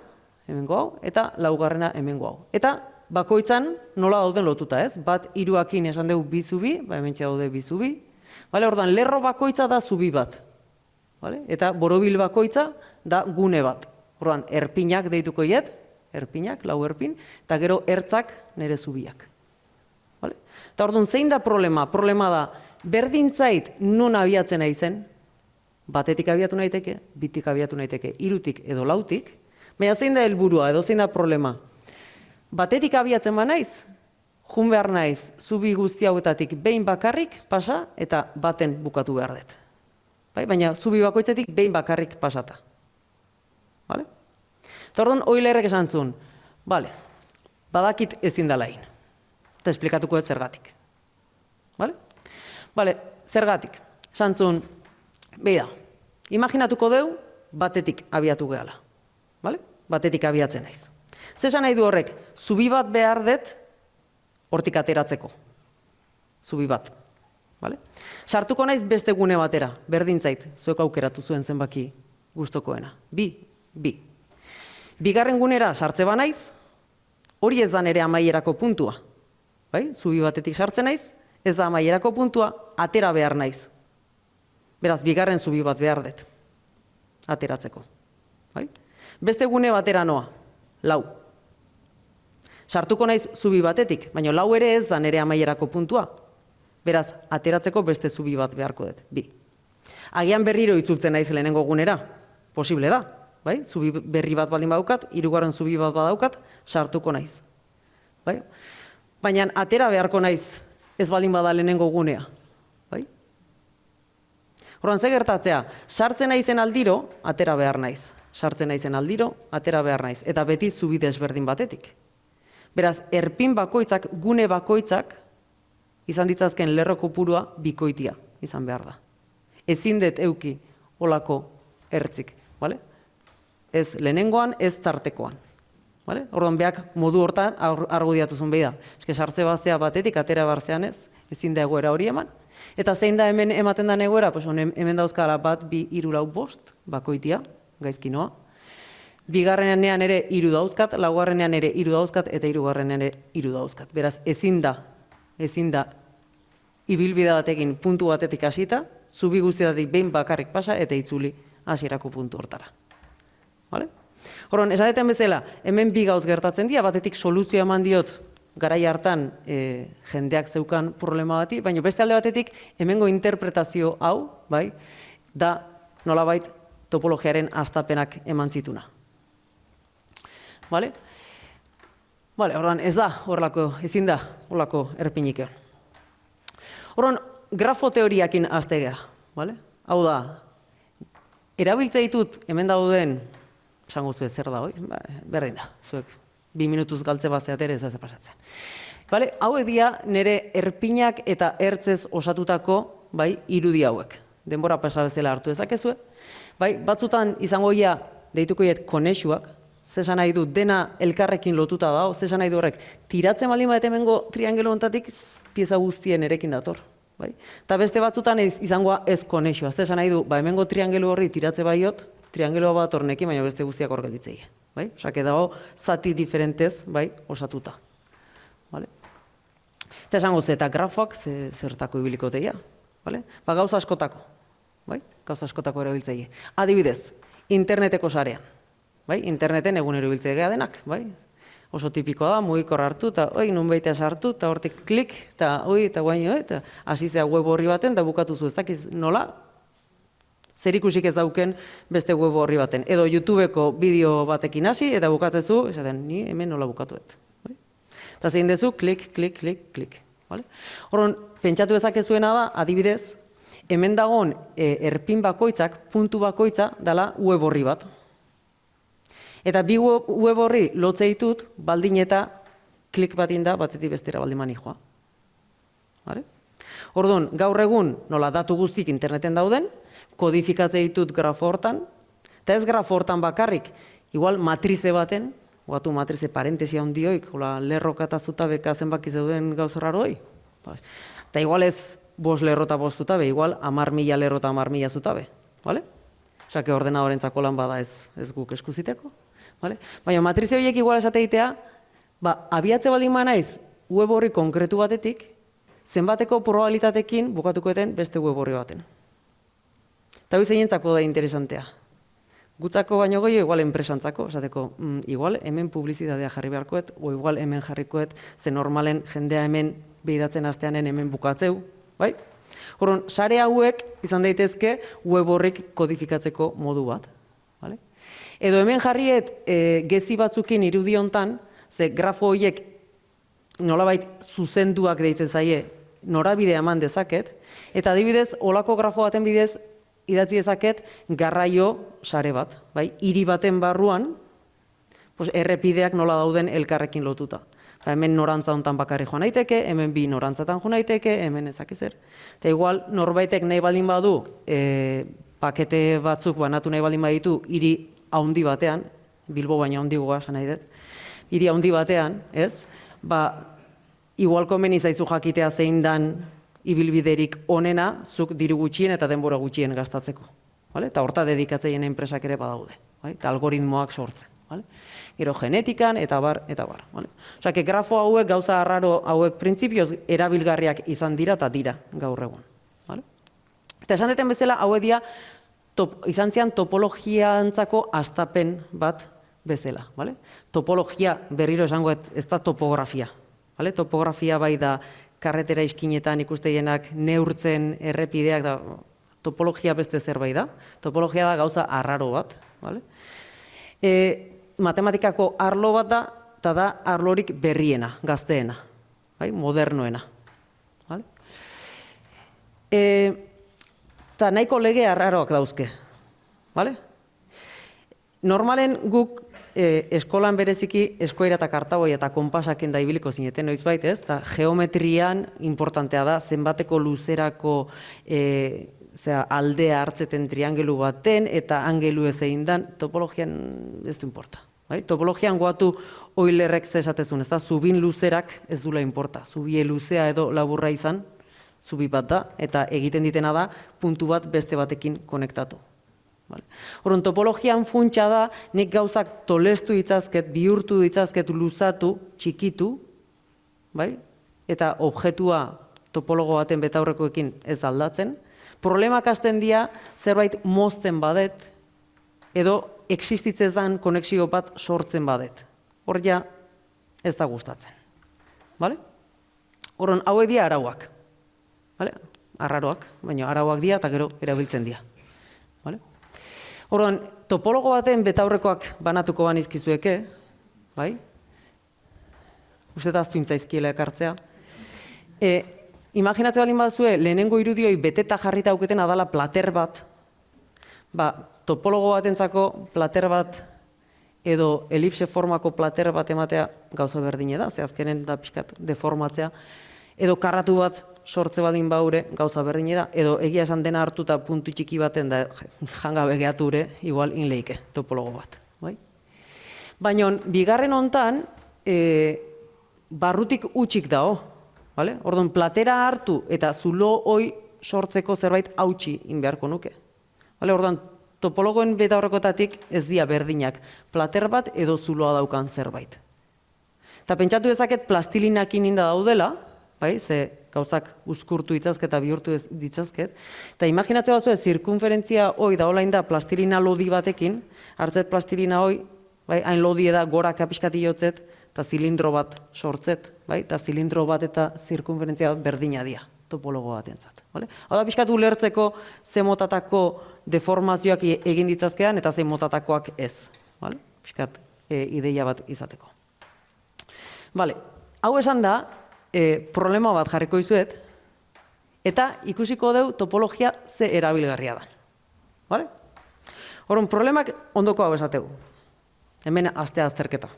A: hemengo hau, eta 4. hemengo hau. Eta bakoitzan nola dauden lotuta, ez? Bat 3akin esan dugu 2 zubi, hemen daude 2 zubi, orduan lerro bakoitza da zubi bat, eta borobil bakoitza da gune bat. Orduan, erpinak deituko iet, erpinak, 4 erpin, eta gero ertzak nire zubiak. Eta orduan, zein da problema? Problema da, berdintzait nun abiatzen aizen, batetik abiatu naiteke, 2tik abiatu naiteke, 3tik edo 4tik, baina zein da helburua edo zein da problema? Batetik abiatzen ba naiz, jun behar naiz, zubi guzti hauetatik behin bakarrik pasa eta baten bukatu behar dut. Baina zubi bakoitzetik behin bakarrik pasata. Eta orduan, Eulerrek esan zuen, badakit ezin dela egin. Eta esplikatuko dut zergatik. Zergatik. Esan zuen, imaginatuko deu, batetik abiatu gehala. Batetik abiatzen naiz. Zesan nahi du horrek, zubi bat behar dut, hortik ateratzeko. Zubi bat. Sartuko naiz beste gune batera, berdintzait, zuek aukeratu zuen zenbaki gustokoena. 2. 2. gunera sartze ba naiz, hori ez da nere amaierako puntua. Zubi batetik sartzen naiz, ez da amaierako puntua, atera behar naiz. Beraz, 2. zubi bat behar dut, ateratzeko. Beste gune batera noa, 4. Sartuko naiz zubi batetik, baina 4 ere ez da nere amaierako puntua. Beraz, ateratzeko beste zubi bat beharko dut, 2. Agian berriro itzultzen naiz lehenengo gunera, posible da. Zubi berri bat baldin badaukat, 3. zubi bat badaukat, sartuko naiz. Baina atera beharko naiz ez baldin bada lehenengo gunea. Horren ze gertatzea, sartzen naizen aldiro, atera behar naiz. Sartzen naizen aldiro, atera behar naiz. Eta beti zubi desberdin batetik. Beraz, erpin bakoitzak, gune bakoitzak, izan ditzazken lerro kopurua bikoitia izan behar da. Ezin dut euki olako ertzik. Ez lehenengoan, ez tartekoan. Orduan, beak modu hortan argudiatuzun behi da. Eske sartze bazea batetik, atera barzean ez, ezin da egoera hori eman. Eta zein da hemen ematen da egoera, hemen dauzkala 1, 2, 3, 4, 5, bakoitia, gaizki noa. Bigarrenean ere 3 dauzkat, laugarrenean ere 3 dauzkat, eta hirugarrenean ere 3 dauzkat. Beraz, ezin da, ibilbide batekin puntu batetik hasita, zubi guztietatik behin bakarrik pasa, eta itzuli hasierako puntu hortara. Horren, esaten bezala, hemen 2 gauz gertatzen dira, batetik soluzioa eman diot, garai hartan jendeak zeukan problema bati, baina beste alde batetik, hemengo interpretazio hau, da nolabait topologiaren hastapenak eman zituna. Horren, ez da, ezin da, horrelako erpinik. Horren, grafoteoriakin hastegea. Hau da, erabiltze ditut hemen dauden, esango zuet zer da, berdin da, zuek 2 minutuz galtze bazeat ere ez da pasatzen. Hauek dira nire erpinak eta ertzez osatutako irudi hauek. Denbora pasa bezala hartu dezakezue. Batzutan izango ia deituko iet konexuak, zesan nahi du dena elkarrekin lotuta dago, zesan nahi du horrek tiratzen baldin bat hemengo triangelo honetatik pieza guztien erekin dator. Eta beste batzutan izangoa ez konexua, zesan nahi du hemengo triangelo horri tiratze baiot, triangeloa bat hornekin, baina beste guztiak hor gelditzei. Osake dago zati diferentez osatuta. Eta esango ze, eta grafoak zertako ibiliko teia. Gauza askotako. Gauza askotako erabiltzaile. Adibidez, interneteko sarean. Interneten egunero erabiltzailea denak. Oso tipikoa da, mugikor hartu, eta nun baita sartu, eta hortik klik, eta guaino, eta hasizea web horri baten, eta bukatu zu ez dakiz nola, zer ikusik ez dauken beste web horri baten. Edo YouTubeko bideo batekin hasi, eta bukatzezu, esaten, ni hemen nola bukatuet. Eta zein dezu, klik, klik, klik, klik. Horren, pentsatu ezakezuena da, adibidez, hemen dagoen erpin bakoitzak, puntu bakoitza, dela web horri bat. Eta 2 web horri lotze ditut, baldin eta klik bat inda, batetik bestera baldin mani joa. Orduan, gaur egun, nola datu guztik interneten dauden, kodifikatze ditut grafo hortan, eta ez grafo hortan bakarrik, igual matrize baten, guatu matrize parentesia ondioik, lerroka eta zutabeka zenbaki zeuden gauz horraroi. Eta igual ez 5 lerro eta 5 zutabe, igual 10.000 lerro eta 10.000 zutabe. Osake ordenadorentzako lan bada ez guk eskuziteko. Baina matrize horiek igual esate ditea, abiatze baldin naiz web horri konkretu batetik, zenbateko probabilitatekin bukatukoeten beste web horri baten. Eta hori zeinentzako da interesantea. Gutzako baino gehiago, igual enpresantzako, esateko, igual hemen publizitatea jarri beharkoet, o igual hemen jarrikoet, ze normalen jendea hemen behidatzen asteanen hemen bukatzeu, bai? Horren, sare hauek izan daitezke web horrik kodifikatzeko modu bat. Edo hemen jarriet gezi batzukin irudi hontan, ze grafo horiek nolabait zuzenduak deitzen zaie norabidea eman dezaket, eta adibidez, olako grafo baten bidez idatzi dezaket garraio sare bat, hiri baten barruan, errepideak nola dauden elkarrekin lotuta. Hemen norantza hontan bakarri joan naiteke, hemen 2 norantzatan joan naiteke, hemen ezak ezer. Eta igual norbaitek nahi baldin badu, pakete batzuk banatu nahi baldin baditu hiri haundi batean, Bilbo baina handigoa esan nahi dut, hiri haundi batean, ez? Igual komeni zaizu jakitea zein dan ibilbiderik onena, zuk diru gutxien eta denbora gutxien gastatzeko. Eta horta dedikatzeien enpresak ere badaude, eta algoritmoak sortzen. Gero genetikan, eta bar, eta bar. Osake, grafo hauek, gauza arraro hauek printzipioz erabilgarriak izan dira eta dira gaur egun. Eta esan deten bezala, hauek dira izan zian topologiantzako hastapen bat bezala. Topologia berriro esango ez da topografia. Topografia bai da karretera iskinetan ikusteienak neurtzen errepideak da topologia beste zerbait da. Topologia da gauza arraro bat. Matematikako arlo bat da, eta da arlorik berriena, gazteena, modernoena. Eta nahiko lege arraroak dauzke. Normalen guk eskolan bereziki eskoira eta kartagoi eta konpasaken da ibiliko zineten noiz baitez, eta geometrian importantea da, zenbateko luzerako aldea hartzeten triangelu baten, eta angelu ez egin dan, topologian ez du importa. Bai? Topologian goatu Eulerrek zesatezun, ez da, zubin luzerak ez dula importa. Zubie luzea edo laburra izan, zubi bat da, eta egiten ditena da, puntu bat beste batekin konektatu. Horren, topologian funtsa da, nik gauzak tolestu ditzazket, bihurtu ditzazket, luzatu, txikitu, bai? Eta objektua topologo baten betaurrekoekin ez da aldatzen. Problemak hasten dira zerbait mozten badet, edo existitzez dan konexio bat sortzen badet. Hor ja ez da gustatzen. Horren, hauek dira arauak. Arraroak, baina arauak dira eta gero erabiltzen dira. Horren, topologo baten betaurrekoak banatuko banizkizueke, bai? Uste da aztu intzaizkiela ekartzea. Imaginatzen balin bazue, lehenengo irudioi beteta jarrita auketen adala plater bat, topologo batentzako plater bat edo elipse formako plater bat ematea gauza berdine da, ze azkenen da pixkat deformatzea, edo karratu bat sortze baldin baure gauza berdine da, edo egia esan dena hartuta puntu txiki baten da jangabe gehature, igual inleike topologo bat. Baina, bigarren hontan, barrutik utxik dao. Orduan, platera hartu eta zulo hoi sortzeko zerbait hautsi inbeharko nuke. Orduan, topologoen betaurrekotatik ez dira berdinak. Plater bat edo zuloa daukan zerbait. Eta pentsatu dezaket plastilinakin inda daudela, ze gauzak uzkurtu ditzazket eta bihurtu ditzazket. Eta imaginatzea bazue, zirkunferentzia hoi da hola inda plastilina lodi batekin, hartzet plastilina hoi, hain lodi eda gora kapiskati jotzet, eta zilindro bat sortzet, eta zilindro bat eta zirkunferentzia berdina dira, topologo batentzat. Hau da pixkatu ulertzeko ze motatako deformazioak egin ditzazkean eta ze motatakoak ez. Pixkat ideia bat izateko. Hau esan da, problema bat jarriko izuet, eta ikusiko deu topologia ze erabilgarria da. Horren, problemak ondoko hau esategu. Hemen astea azterketa.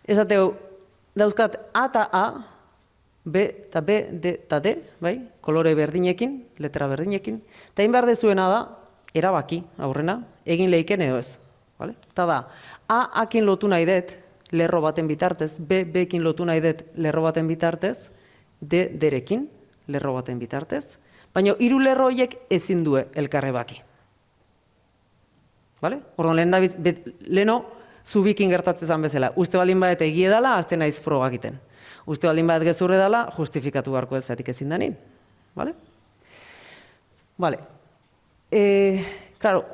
A: Esateu, dauzkat A eta A, B eta B, D eta D, kolore berdinekin, letra berdinekin, eta egin behar dezuena da, erabaki, aurrena, egin lehiken edo ez. Eta da, A-akin lotu nahi dut, lerro baten bitartez, B-bekin lotu nahi dut, lerro baten bitartez, D-derekin, lerro baten bitartez, baina hiru lerro horiek ezin due elkarre baki. Orduan, leheno, zubikin gertatzen zan bezala. Uste baldin badet egie dela, azte naiz proba egiten. Uste baldin badet gezurre dela, justifikatu beharko ez zatik ezin danin. Claro,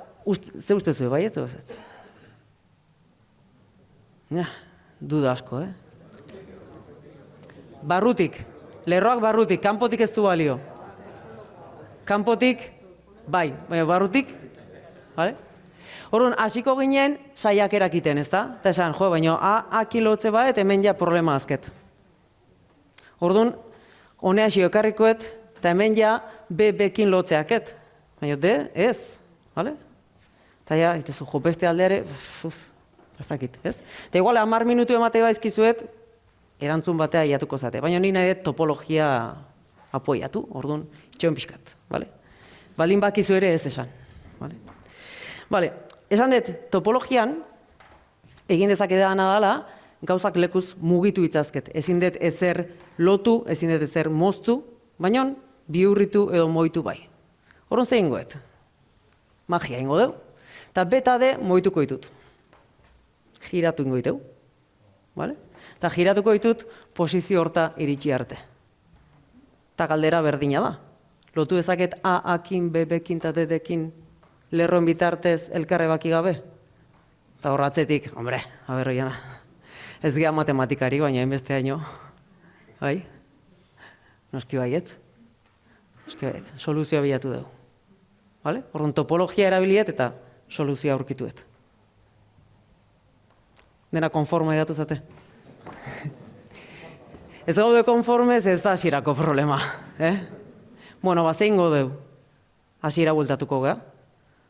A: ze uste zuen, bai, ez ez? Duda asko, Barrutik, lerroak barrutik, kanpotik ez du balio. Kanpotik, bai, baina barrutik, Orduan, hasiko ginen saiakerak iten, ez da? Eta esan, baina A-akin lotze bat, hemen ja problema azket. Orduan, hone hasi ekarrikoet, eta hemen ja B-bekin lotzeaket. Baina D, ez. Eta ja, itezu, beste aldeare, ez dakit, ez? Eta igual, 10 minutu emate baizkizuet, erantzun batea iatuko zate. Baina ni nahi topologia apoiatu, orduan, itxoen pixkat. Baldin bakizu ere ez esan. Esan dut, topologian, egin dezakedana dela, gauzak lekuz mugitu itzazket. Ezin dut ezer lotu, ezin dut ezer moztu, baina bihurritu edo moitu bai. Horren ze ingoet? Magia ingo deu. Eta beta de moituko ditut. Giratu ingo diteu. Eta giratuko ditut posizio horta iritsi arte. Eta galdera berdina da. Lotu dezaket A-akin, B-bekin eta D-dekin lerroen bitartez elkarre baki gabe? Eta horratzetik, hombre, aberroiana, ez gea matematikari, baina hainbeste haino. Noski baietz. Soluzioa bilatu dugu. Horren topologia erabiliet eta soluzioa aurkituet. Dena konforma edatu zate. Ez gaude konformez ez da hasierako problema. Zein godeu? Hasiera bueltatuko gea.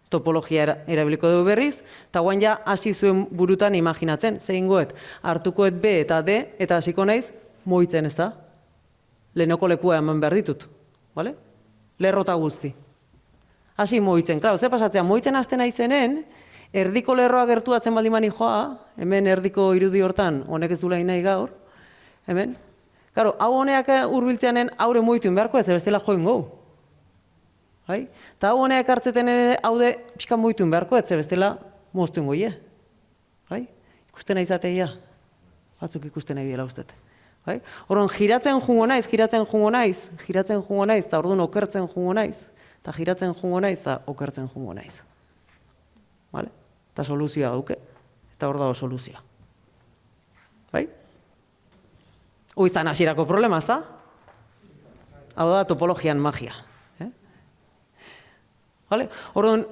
A: Topologia erabiliko dugu berriz, eta guain ja hasi zuen burutan imaginatzen, zein goet, hartukoet B eta D, eta hasiko naiz, moitzen ez da. Lehenoko lekua eman behar ditut. lerrota guzti. Hasi mugitzen, klaro, ze pasatzea, mugitzen hasten naizenen, erdiko lerroa gertuatzen baldin bani joa, hemen erdiko irudi hortan, honek ez dula nahi gaur, hemen, klaro, hau honeak hurbiltzeanen haure mugitu beharko ez, bestela join gau. Bai? Eta hau honeak hartzeten haude pixka mugitu beharko ez, bestela moztu goie. Bai? Ikusten nahi zateia, batzuk ikusten nahi dira ustet. Bai? Orduan, giratzen jungo naiz, eta orduan okertzen jungo naiz, eta giratzen jungo naiz, eta okertzen jungo naiz. Vale? Eta soluzioa gauke, eta hor dago soluzioa. Bai? Huizan hasierako problema, ez da? Hau da topologian magia. Vale? Orduan,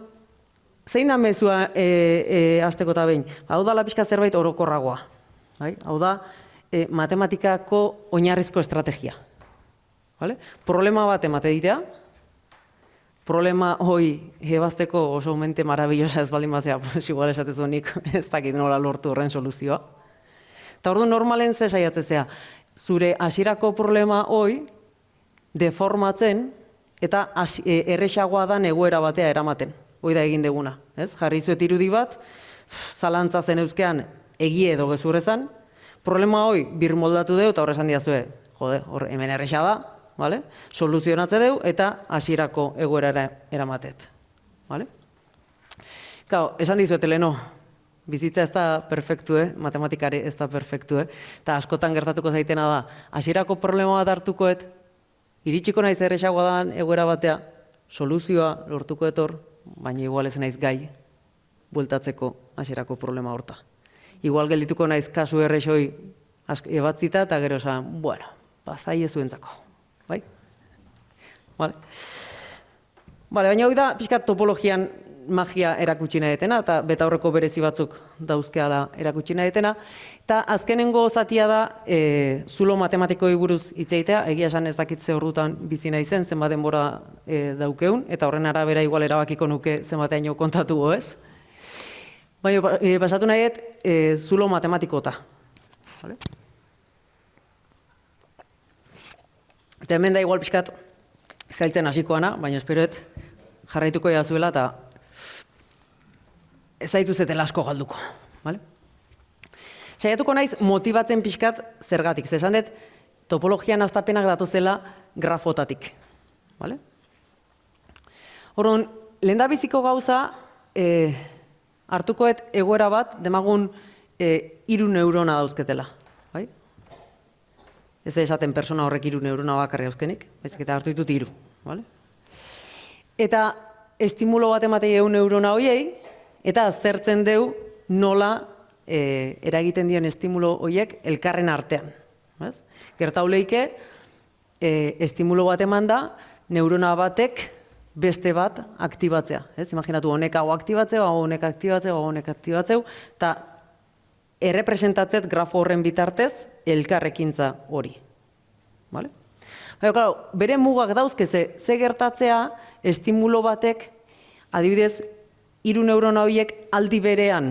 A: zein da mezua hasteko eta behin? Hau da pixka zerbait orokorragoa. Bai? Hau da matematikako oinarrizko estrategia. Vale? Problema bat emate ditea, problema hoi ebazteko oso mente marabillosa ez baldin bazea, pues igual esatezu nik ez dakit nola lortu horren soluzioa. Eta ordu normalen ze saiatzea, zure hasierako problema hoi deformatzen eta erresagoa da egoera batea eramaten. Hoi da egin deguna, ez? Jarri zuet irudi bat, zalantza zen euskean egie edo gezurrezan, problema hoi birmoldatu deu eta horrezan diazue, jode, hemen erresa da, vale? Soluzionatze deu eta hasierako egoerara eramatet. Vale? Gau, esan dizuete leno, bizitza ez da perfektu, matematikari ez da perfektu, eta askotan gertatuko zaitena da, hasierako problema bat hartukoet, iritsiko naiz erresagoa dan egoera batea, soluzioa lortuko etor, baina igual ez naiz gai bueltatzeko hasierako problema horta. Igual geldituko naiz kasu erresoi ebatzita eta gero esan, bueno, bazai ez zuentzako. Bai? Vale. Vale, baina hori da, pixkat topologian magia erakutsi nahi detena, eta betaurreko berezi batzuk dauzkeala erakutsi nahi detena. Eta azkenengo zatia da, zulo matematikoi buruz hitzeitea, egia esan ez dakit ze ordutan bizi nahi zen, zenbat denbora daukeun, eta horren arabera igual erabakiko nuke zenbateaino kontatu goez. Baina, pasatu nahi dut, zulo matematikota. Vale? Eta hemen da igual pixkat zailtzen hasikoana, baina esperoet jarraituko jazuela eta ez zaitu zetela asko galduko. Vale? Saiatuko naiz motibatzen pixkat zergatik. Zesan dut, topologian hastapenak datozela grafotatik. Vale? Orduan, lehendabiziko gauza, hartukoet egoera bat, demagun 3 neurona dauzketela. Bai? Ez da esaten persona horrek 3 neurona bakarri hauzkenik, baizik eta hartu ditut 3. Vale? Eta estimulo bat ematei 1 neurona hoiei, eta aztertzen deu nola eragiten dion estimulo horiek elkarren artean. Gertau leike, estimulo bat eman da, neurona batek beste bat aktibatzea. Imaginatu, honek hau aktibatzeu, honek aktibatzeu, honek aktibatzeu, eta errepresentatzet grafo horren bitartez elkarrekintza hori. Baina, klaro, bere mugak dauzke ze gertatzea estimulo batek, adibidez, 3 neurona horiek aldi berean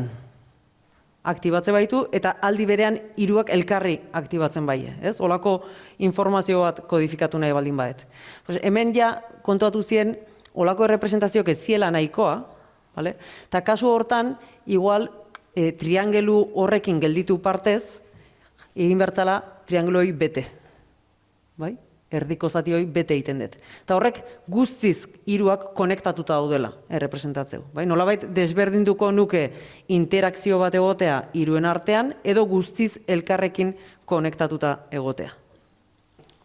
A: aktibatze baitu, eta aldi berean 3ak elkarri aktibatzen bai. Olako informazio bat kodifikatu nahi baldin badet. Hemen ja kontuatu zien, olako errepresentazioak ez ziela nahikoa, eta kasu hortan, igual, triangelu horrekin gelditu partez, egin bertzala triangeloi bete. Erdiko zati hori bete egiten dut. Eta horrek guztiz 3ak konektatuta daudela errepresentatzeu. Nolabait desberdinduko nuke interakzio bat egotea 3en artean, edo guztiz elkarrekin konektatuta egotea.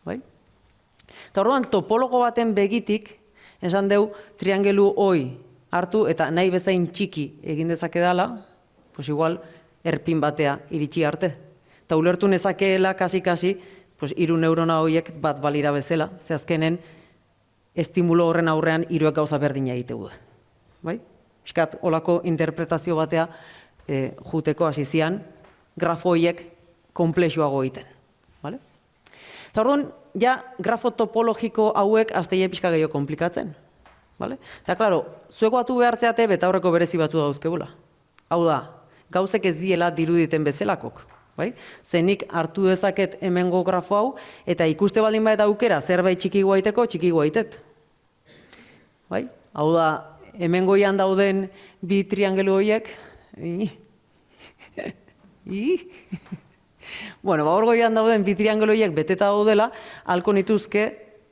A: Eta orduan topologo baten begitik, esan deu triangelu hoi hartu eta nahi bezain txiki egin dezakedala, pues igual erpin batea iritsi arte. Eta ulertu nezakeela kasi-kasi, 3 neurona horiek bat balira bezala, ze azkenen estimulo horren aurrean 3ak gauza berdina egitegu. Piskat, olako interpretazio batea juteko hasi zian, grafo horiek konplexuago egiten. Eta orduan, ja, grafo topologiko hauek azteie pixka gehiago komplikatzen. Eta, klaro, zueko batu behartzeate betaurreko berezi batu dauzkebula. Hau da, gauzek ez diela diruditen bezalakok. Zenik hartu dezaket hemengo grafo hau, eta ikuste baldin baita aukera zerbait txiki guaiteko, txiki guaitet. bai? Hau da, hemen goian dauden bi triangelu horiek, bueno, hor goian dauden bi triangelu horiek beteta daudela, halko nituzke,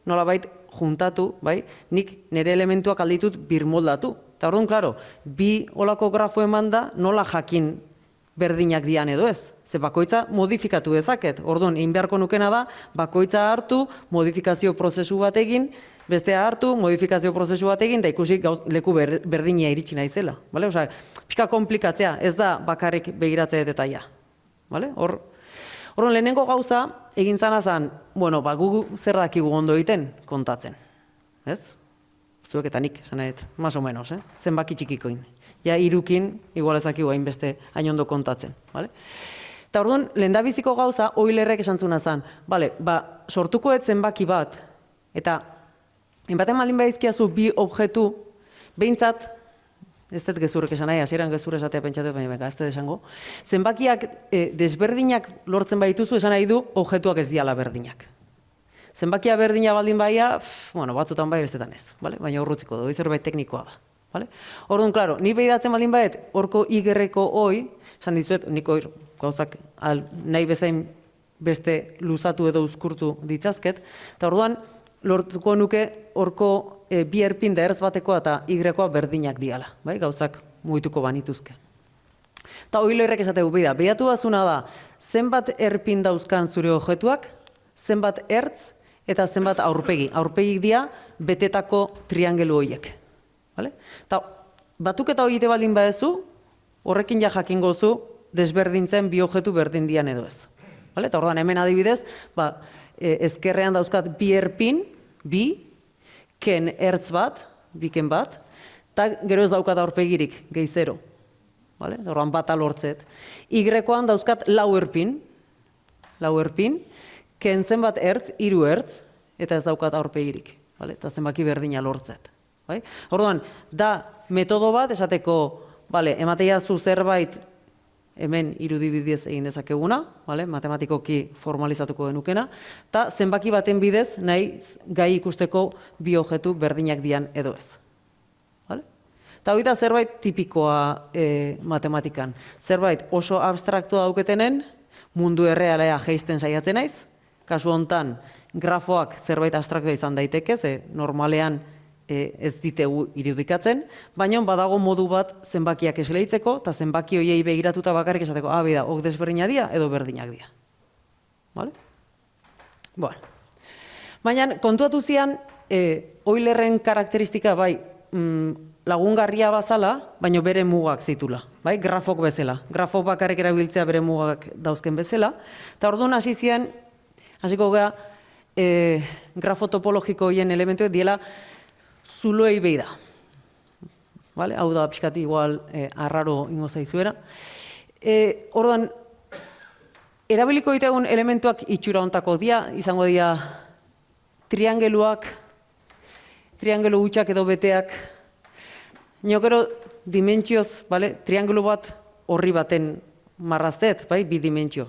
A: nolabait, juntatu, bai? Nik nire elementuak alditut birmoldatu. Eta orduan, klaro, bi olako grafo eman da, nola jakin berdinak dian edo ez. Ze bakoitza modifikatu dezaket. Orduan, egin beharko nukena da, bakoitza hartu, modifikazio prozesu bat egin, bestea hartu, modifikazio prozesu bat egin, da ikusi leku berdina iritsi naizela. Vale? Osea, pixka komplikatzea, ez da bakarrik begiratzea detaia. Vale? Orduan, lehenengo gauza, egin zana zen, bueno, gu zer dakigu ondo egiten kontatzen. Ez? Zuek eta nik, esan nahet, más o menos, zenbaki txikikoin. Ja, irukin, igual ezakigu hainbeste hain ondo kontatzen. Vale? Eta orduan, lehendabiziko gauza, Eulerrek esan zuna zen, bale, sortuko ez zenbaki bat, eta enbaten maldin behizkiazu bi objektu, behintzat, ez dut gezurrek esan nahi, hasieran gezurre esatea pentsatu, baina ez dut esango, zenbakiak desberdinak lortzen baituzu, esan nahi du, objektuak ez diala berdinak. Zenbakia berdina baldin baia, bueno, batzutan bai bestetan ez, baina urrutziko du, zerbait teknikoa da. Orduan, klaro, ni behidatzen baldin baet, horko Y-ko hoi, esan dizuet, nik hor gauzak nahi bezain beste luzatu edo uzkurtu ditzazket, eta orduan, lortuko nuke horko bi erpin da ertz batekoa eta Y-koa berdinak diala, gauzak mugituko banituzke. Eta Eulerrek esategu bida, behatu bazuna da, zenbat erpin dauzkan zure objektuak, zenbat ertz eta zenbat aurpegi. Aurpegik dira betetako triangelu horiek. Eta batuketa horiete baldin badezu, horrekin ja jakingo zu desberdintzen bi objektu berdin dian edo ez. Eta orduan hemen adibidez, ezkerrean dauzkat bi erpin, bi, ken ertz bat, biken bat, eta gero ez daukat aurpegirik, gehi 0. Orduan bata lortzet. Y-koan dauzkat lau erpin, ken zenbat ertz, 3 ertz, eta ez daukat aurpegirik. Eta zenbaki berdina lortzet. Orduan, da metodo bat esateko, ematea zu zerbait hemen irudibidiez egin dezakeguna, matematikoki formalizatuko denukena, eta zenbaki baten bidez nahi gai ikusteko bi objektu berdinak dian edo ez. Eta hori da zerbait tipikoa matematikan. Zerbait oso abstraktua dauketenen, mundu errealea jeisten saiatzen naiz, kasu hontan grafoak zerbait abstraktua izan daiteke, ze normalean ez ditegu irudikatzen, baina badago modu bat zenbakiak esleitzeko, eta zenbaki horiei begiratuta bakarrik esateko, bida, ok desberdinak dira edo berdinak dira. Baina kontuatu zian, Eulerren karakteristika bai lagungarria bazala, baina bere mugak zitula, grafok bezala. Grafok bakarrik erabiltzea bere mugak dauzken bezala, eta orduan hasi zian, hasiko gara, grafo topologiko horien elementuek diela zuloei behi da. Hau da, pixkati igual arraro ingo zaizuera. Orduan, erabiliko ditegun elementuak itxura ontako dia, izango dira triangeluak, triangelu hutsak edo beteak, gero dimentsioz, triangelu bat horri baten marraztet, bi dimentsio.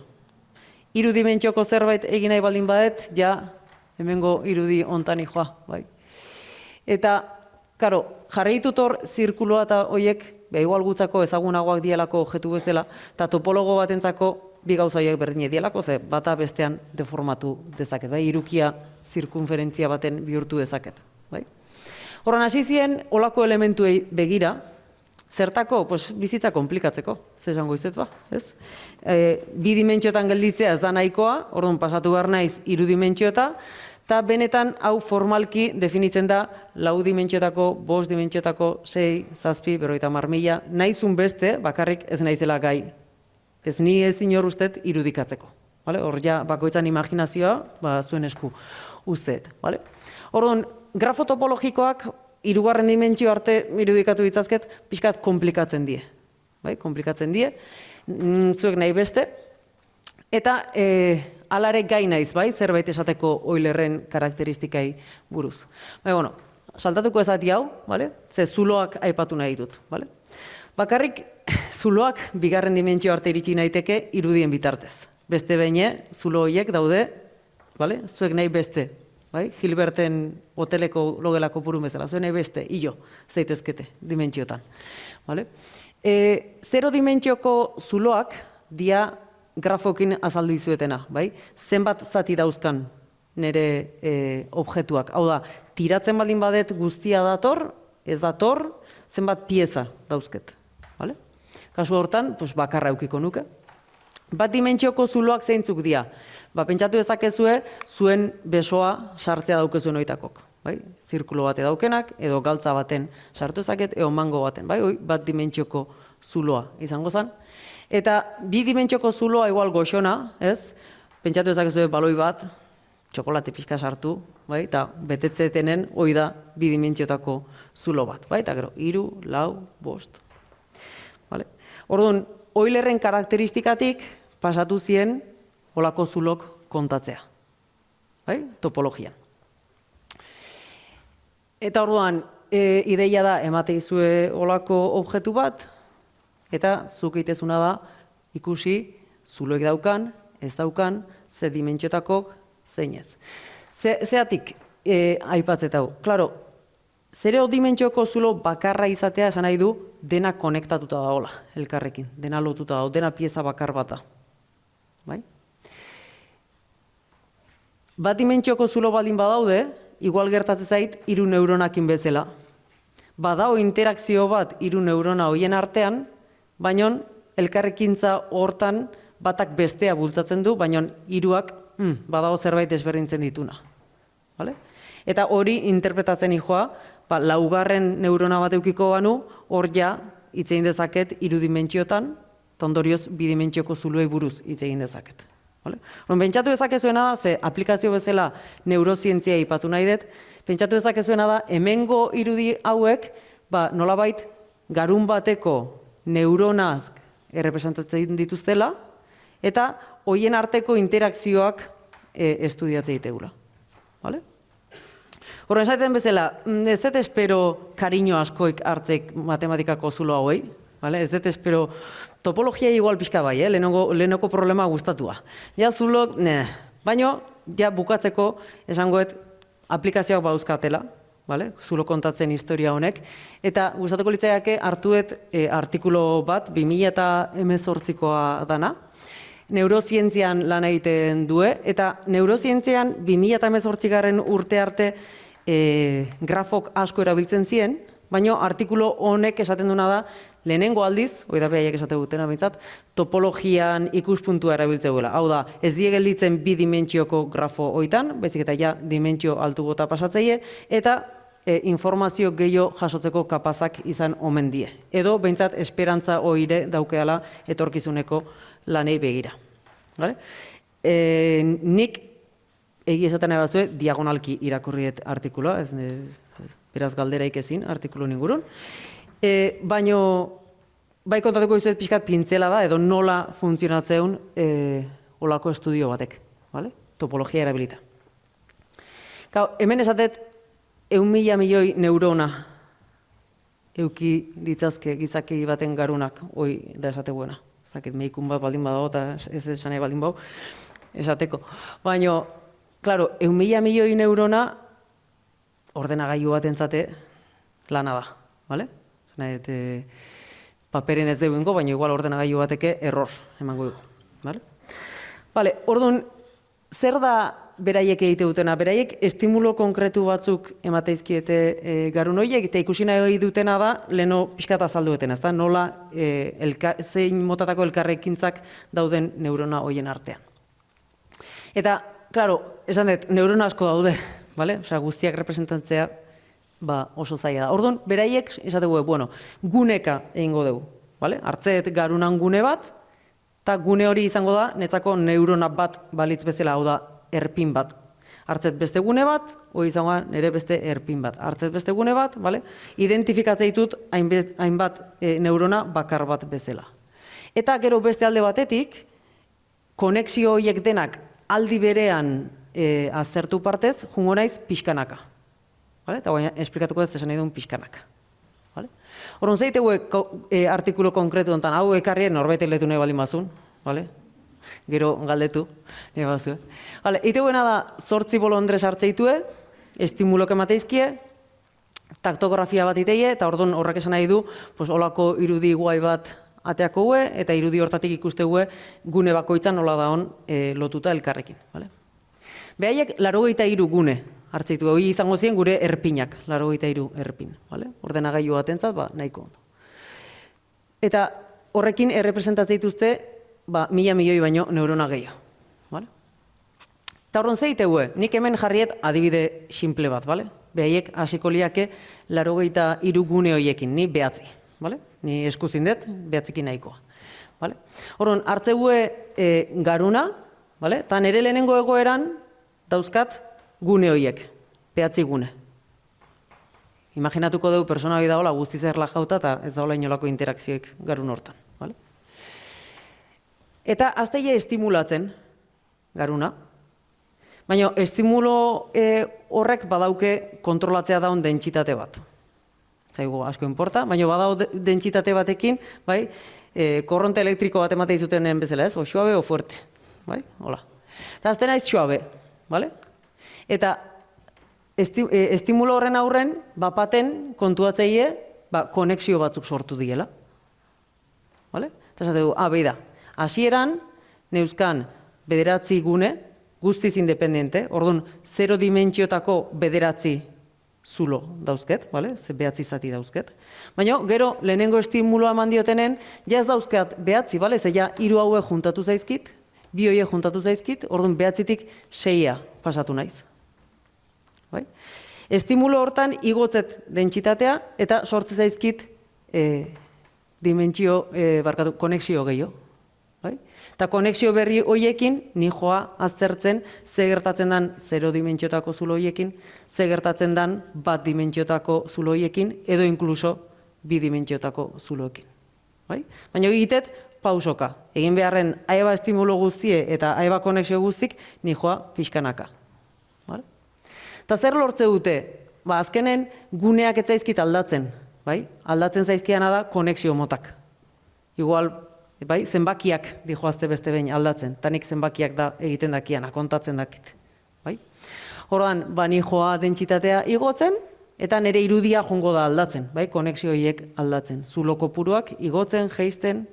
A: 3 dimentsioko zerbait egin nahi baldin badet, ja, hemengo irudi ontan joa, Eta, karo, jarri ditut hor zirkuloa eta horiek, igual gutzako ezagunagoak dielako objektu bezala, eta topologo batentzako bi gauza horiek berdine dielako, ze bata bestean deformatu dezaket, irukia zirkunferentzia baten bihurtu dezaket. Horren hasi ziren, olako elementuei begira, zertako, bizitza komplikatzeko, zesango izet ez? Bi dimentsioetan gelditzea ez da nahikoa, orduan pasatu behar naiz 3 dimentsiota, eta benetan hau formalki definitzen da 4 dimentsioetako, 5 dimentsioetako, 6, 7, 50.000, nahizun beste, bakarrik ez naizela gai. Ez ni ez inor ustet irudikatzeko. Hor ja bakoitzan imaginazioa zuen esku usteet. Orduan, grafo topologikoak 3. dimentsio arte irudikatu ditzazket, pixkat komplikatzen die. Komplikatzen die, zuek nahi beste. Eta alare gai naiz, zerbait esateko Eulerren karakteristikai buruz. Saltatuko ezati hau, ze zuloak aipatu nahi dut. Bakarrik, zuloak 2. dimentsio arte iritsi naiteke irudien bitartez. Beste behin, zulo horiek daude, zuek nahi beste bai? Gilberten hoteleko logelako puru bezala, zuen beste, hilo, zeitezkete, dimentsiotan. Vale? Zero dimentsioko zuloak dia grafokin azaldu izuetena, bai? Zenbat zati dauzkan nire objektuak. Hau da, tiratzen baldin badet guztia dator, ez dator, zenbat pieza dauzket. Vale? Kasu hortan, bakarra eukiko nuke. Bat dimentsioko zuloak zeintzuk dira. Pentsatu dezakezue, zuen besoa sartzea daukezuen oitakok. Bai? Zirkulo bate daukenak, edo galtza baten sartu ezaket, edo mango baten. Bai? Bat dimentsioko zuloa izango zen. Eta bi dimentsioko zuloa igual goxona, ez? Pentsatu dezakezue baloi bat, txokolate pixka sartu, bai? Eta betetzetenen hoi da bi dimentsiotako zulo bat. Bai? Eta gero, 3, 4, 5. Vale? Orduan, Eulerren karakteristikatik pasatu zien olako zulok kontatzea. Bai? Topologian. Eta orduan, ideia da emateizue olako objektu bat, eta zuk eitezuna da ikusi zuloek daukan, ez daukan, ze dimentsiotako zein ez. Zeatik aipatzetau. Klaro, zero dimentsioko zulo bakarra izatea esan nahi du dena konektatuta dagoela elkarrekin, dena lotuta dago, dena pieza bakar bata. Bai? Bat dimentsioko zulo baldin badaude, igual gertatzen zait 3 neuronakin bezala. Badao interakzio bat 3 neurona hoien artean, baina elkarrekintza hortan batak bestea bultzatzen du, baina 3ak badao zerbait desberdintzen dituna. Vale? Eta hori interpretatzen joa, laugarren neurona bat eukiko banu, hor ja hitz egin dezaket 3 dimentsiotan, eta ondorioz 2 dimentsioko zuloei buruz hitz egin dezaket. Pentsatu dezakezuena da, ze aplikazio bezala neurozientzia ipatu nahi dut, pentsatu dezakezuena da, hemengo irudi hauek, nolabait garun bateko neuronaz errepresentatzen dituztela, eta hoien arteko interakzioak estudiatzea ditegula. Vale? Horren esaten bezala, ez dut espero kariño askoik hartzeik matematikako zulo hauei, ez dut espero topologia igual pixka bai, lehenoko problema gustatua. Ja zulok, baina ja bukatzeko esangoet aplikazioak bauzkatela, zulo kontatzen historia honek, eta gustatuko litzaiake hartuet artikulo bat, 2018koa dana, neurozientzian lan egiten due, eta neurozientzian 2018 urte arte grafok asko erabiltzen zien, baina artikulo honek esaten duna da, lehenengo aldiz, hoi da behaiek esate dutena bintzat, topologian ikuspuntua erabiltzeuela. Hau da, ez diegelditzen 2 dimentsioko grafo hoitan, baizik eta ja dimentsio altu gota pasatzeie, eta informazio gehiago jasotzeko kapazak izan omen die. Edo, behintzat, esperantza hoire daukeala etorkizuneko lanei begira. Nik egi esaten nahi bazue, diagonalki irakurriet artikuloa, beraz galderaik ezin, artikulu ingurun. Baina, bai kontatuko izuet pixkat pintzela da, edo nola funtzionatzeun olako estudio batek, topologia erabilita. Hemen esatet, 1.000 milioi neurona euki ditzazke gizaki baten garunak, hoi da esateguena. Zakit, meikun bat baldin badago, eta ez esan nahi baldin bau, esateko. Baina, klaro, 1.000 milioi neurona ordenagailu bat entzate lana da, bale? Paperen ez deuengo, baina igual ordenagailu bateke error emango dugu, bale? Bale, orduan, zer da beraiek egite dutena? Beraiek estimulo konkretu batzuk emateizkiete garun horiek, eta ikusi nahi dutena da, leheno pixkat azaldu dutena, ez da? Nola zein motatako elkarrekintzak dauden neurona horien artean. Eta, klaro, esan dut, neurona asko daude, guztiak representantzea oso zaila da. Orduan, beraiek esategu, guneka egingo dugu. Hartzeet garunan gune bat, eta gune hori izango da, netzako neurona bat balitz bezala, hau da, erpin bat. Hartzet beste gune bat, hori izango da, nire beste erpin bat. Hartzet beste gune bat, identifikatzea ditut hainbat neurona bakar bat bezala. Eta gero beste alde batetik, konexio horiek denak aldi berean aztertu partez, jungo naiz pixkanaka. Eta guaina, esplikatuko ez esan nahi duen pixkanaka. Horren zeitegu artikulo konkretu enten, hau ekarrien norbait letu nahi baldin bazun. gero galdetu, nebazue. Vale, iteguena da, 8 bolondrez hartzeitue, estimulok emateizkie, taktografia bat iteie, eta orduan horrek esan nahi du, olako irudi guai bat ateako hue, eta irudi hortatik ikuste hue, gune bakoitzan nola da hon lotuta elkarrekin. Behaiek, 83 gune hartzeitu, hori izango ziren gure erpinak, 83 erpin. Ordenagailu batentzat, nahiko ondo. Eta horrekin errepresentatzen dituzte, 1.000 milioi baino neurona gehiago. Eta horren zeitegue, nik hemen jarriet adibide simple bat, behaiek hasiko liake 83 gune horiekin, ni behatzi. Ni eskuzin dut, behatzikin nahikoa. Horren, hartzegue garuna, eta nire lehenengo egoeran dauzkat gune horiek, behatzi gune. Imaginatuko dugu persona hori daola guztiz erlajauta eta ez daola inolako interakzioik garun hortan. Eta azteie estimulatzen garuna, baina estimulo horrek badauke kontrolatzea daun dentsitate bat. Zaigu asko inporta, baina badao dentsitate batekin, korronte elektriko bat emate izutenen bezala ez, o suabe o fuerte. Hola. Eta azten naiz suabe. Eta estimulo horren aurren, bapaten kontuatzeie, konexio batzuk sortu diela. Eta zategu, behi da, hasieran, neuzkan bederatzi gune, guztiz independente, orduan, 0 dimentsiotako bederatzi zulo dauzket, ze behatzi zati dauzket. Baina, gero, lehenengo estimuloa eman diotenen, ja ez dauzkat behatzi, ze ja 3 haue juntatu zaizkit, 2 hoie juntatu zaizkit, orduan behatzitik 6 pasatu naiz. Estimulo hortan igotzet dentsitatea eta sortze zaizkit konexio gehiago. Eta konexio berri hoiekin, ni joa aztertzen ze gertatzen den 0 dimentsiotako zulo hoiekin, ze gertatzen den 1 dimentsiotako zulo hoiekin, edo inkluso 2 dimentsiotako zuloekin. Baina egitet, pausoka. Egin beharren aeba estimulo guztie eta aeba konexio guztik, ni joa pixkanaka. Eta zer lortze dute? Azkenen guneak etzaizkit aldatzen. Aldatzen zaizkiana da konexio motak. Igual, zenbakiak dijoazte beste behin aldatzen. Tanik zenbakiak da egiten dakiana, kontatzen dakit. Horban, ni joa dentsitatea igotzen, eta nire irudia jongo da aldatzen. Konexio horiek aldatzen. Zulo kopuruak igotzen, jeisten.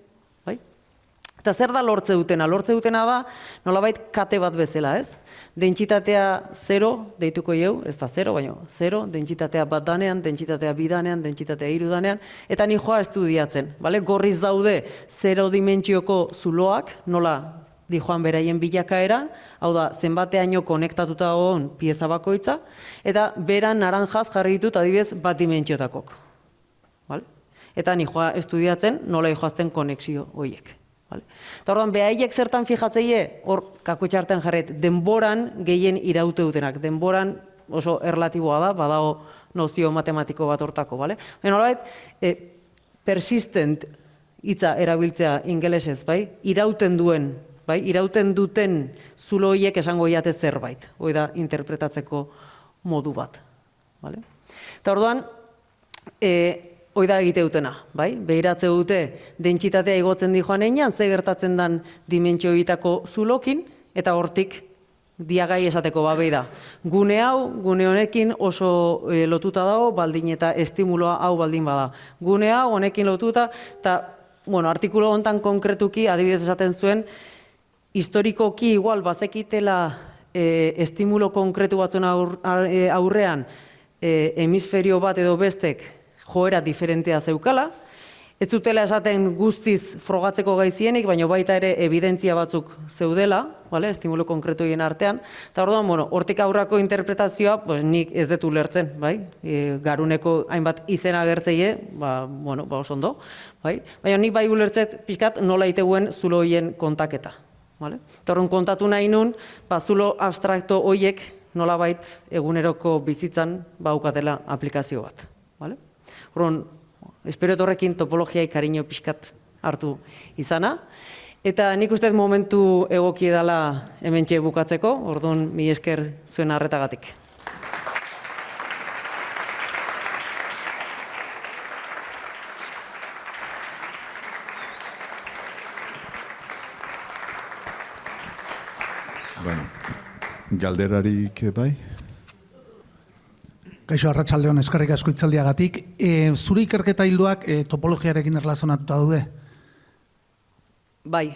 A: Eta zer da lortze dutena? Lortze dutena da, nolabait kate bat bezala, ez? Dentsitatea 0, deituko jau, ez da 0, baina 0, dentsitatea 1 danean, dentsitatea 2 danean, dentsitatea 3 danean, eta ni joa estudiatzen. Gorriz daude 0 dimentsioko zuloak, nola dijoan beraien bilakaera, hau da, zenbateaino konektatuta hon pieza bakoitza, eta beran naranjaz jarri ditut adibidez 1 dimentsiotako. Eta ni joa estudiatzen, nola dijoazten konexio horiek. Eta orduan, behaiek zertan fijatzeie, hor kakotxartean jarret, denboran gehien iraute dutenak. Denboran oso erlatiboa da, badago nozio matematiko bat hortako. Baina horret, persistent hitza erabiltzea ingelesez, irauten duen, irauten duten zulo horiek esango jate zerbait. Hoi da, interpretatzeko modu bat. Eta orduan, hoi da egite dutena, behiratze dute dentsitatea igotzen di joan einean, ze gertatzen den dimentsioitako zulokin, eta hortik diagai esateko behi da. Gune hau, gune honekin oso lotuta dago, baldin eta estimuloa hau baldin bada. Gune hau, honekin lotuta, eta artikulo hontan konkretuki, adibidez esaten zuen, historikoki igual bazekitela estimulo konkretu batzuen aurrean hemisferio bat edo bestek joera diferentea zeukala, ez zutela esaten guztiz frogatzeko gaizienik, baina baita ere evidentzia batzuk zeudela, estimulo konkretuien artean, eta orduan, hortik aurrako interpretazioa, nik ez dut ulertzen, garuneko hainbat izena gertzeie, oso ondo, baina nik bai ulertzet pixkat nola iteguen zulo hoien kontaketa. Eta orduan kontatu nahi nun, zulo abstrakto hoiek nolabait eguneroko bizitzan baukatela aplikazio bat. Horren, espero horrekin topologiai kariño pixkat hartu izana. Eta nik uste momentu egoki dela hementxe bukatzeko, orduan mi esker zuen arretagatik.
B: Bueno, galderarik bai?
C: Kaixo, arratsaldeon, eskerrik asko hitzaldiagatik. Zure ikerketa ildoak topologiarekin erlazionatuta daude?
A: Bai,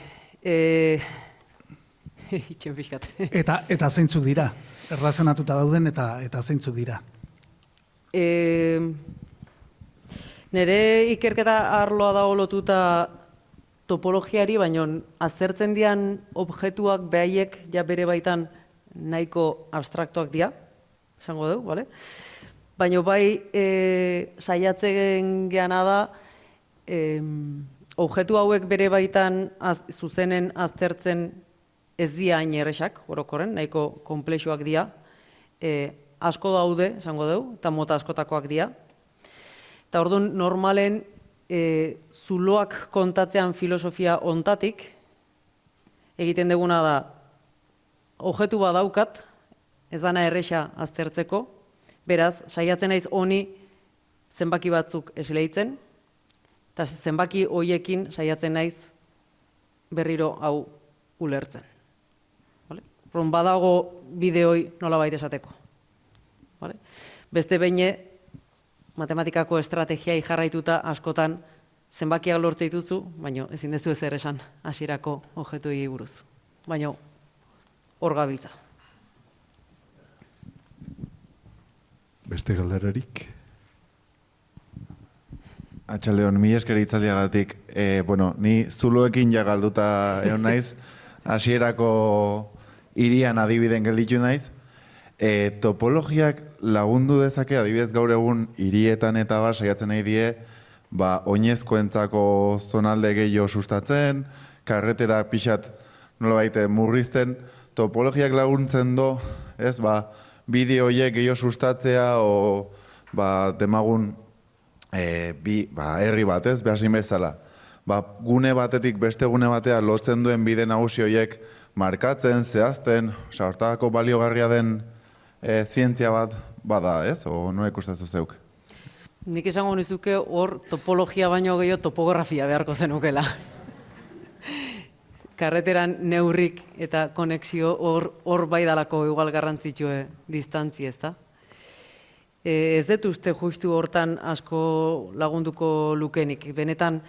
A: itxen pixkat.
C: Eta zeintzuk dira? Erlazionatuta dauden eta zeintzuk dira?
A: Nere ikerketa arloa dago lotuta topologiari, baina aztertzen dian objektuak behaiek ja bere baitan nahiko abstraktuak dira, esango dugu, bale? Baina bai saiatzen geana da, objektu hauek bere baitan zuzenen aztertzen ez dira hain erresak, orokorren, nahiko konplexuak dira. Asko daude, esango dugu, eta mota askotakoak dira. Eta orduan, normalen, zuloak kontatzean filosofia ontatik, egiten duguna da, objektu bat daukat, ez dana erresa aztertzeko, beraz, saiatzen naiz honi zenbaki batzuk esleitzen, eta zenbaki hoiekin saiatzen naiz berriro hau ulertzen. Badago bideoi nolabait esateko. Beste behin matematikako estrategiai jarraituta askotan zenbakiak lortze dituzu, baina ezin dezu ezer esan hasierako objektuei buruz. Baina hor gabiltza.
B: Beste galderarik?
D: Atxaldeon, mi esker hitzaldiagatik. Ni zuloekin ja galduta egon naiz, hasierako hirian adibiden gelditu naiz. Topologiak lagundu dezake, adibidez gaur egun hirietan eta saiatzen nahi die, oinezkoentzako zonalde gehiago sustatzen, karretera pixat nolabait murrizten, topologiak laguntzen do, bideo horiek gehiago sustatzea, o demagun herri bat, behasin bezala. Gune batetik beste gune batea lotzen duen bide nagusi horiek markatzen, zehazten, hortako baliogarria den zientzia bat bada, o nola ikusten zeuk?
A: Nik esango nizuke hor topologia baino gehiago topografia beharko zenukela. Karreteran neurrik eta konexio hor bai dalako igual garrantzitsue distantzi, ezta? Ez dut uste justu hortan asko lagunduko lukenik. Benetan,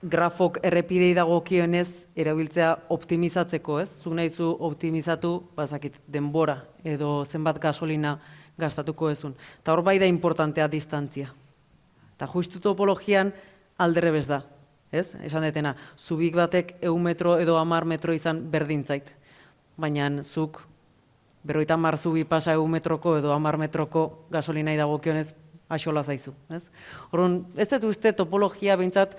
A: grafok errepidei dagokionez erabiltzea optimizatzeko, ez? Zuk nahizu optimizatu, bazakit, denbora edo zenbat gasolina gastatuko ezun. Eta hor bai da importantea distantzia. Eta justu topologian alderrebez da, ez? Esan detena, zubik batek 100 metro edo 10 metro izan berdintzait. Baina zuk 50 zubi pasa 100 metroko edo 10 metroko gasolinai dagokionez axola zaizu, ez? Orduan, ez dut uste topologia behintzat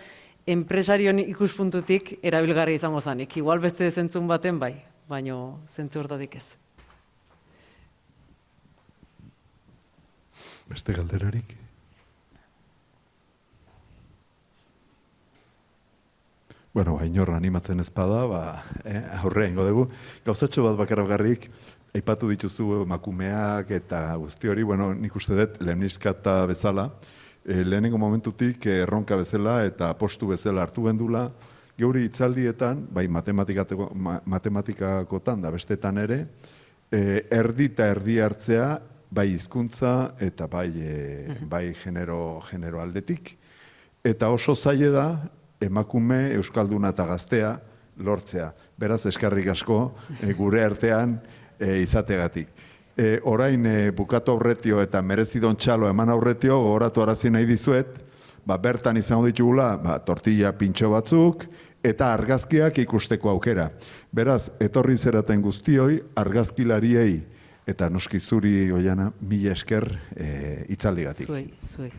A: enpresarion ikuspuntutik erabilgarri izango zanik. Igual beste zentzun baten bai, baina zentzu hortatik ez.
B: Beste galderarik? Inor animatzen ez bada, aurre ingo dugu. Gauzatxo bat bakarragarrik, aipatu dituzu emakumeak eta guzti hori, nik uste dut lehenizkata bezala, lehenengo momentutik erronka bezala eta postu bezala hartu gendula, geuri hitzaldietan, bai matematikakotan da bestetan ere, erdi eta erdi hartzea, bai hizkuntza eta bai genero aldetik. Eta oso zaila da, emakume, euskalduna eta gaztea lortzea. Beraz, eskerrik asko gure artean izategatik. Orain bukatu aurretio eta merezidon txalo eman aurretio, gogoratu arazi nahi dizuet, bertan izango ditugula tortilla pintxo batzuk eta argazkiak ikusteko aukera. Beraz, etorri zeraten guztioi, argazkilariei eta noski zuri Oiana, mila esker hitzaldigatik.
A: Zuei.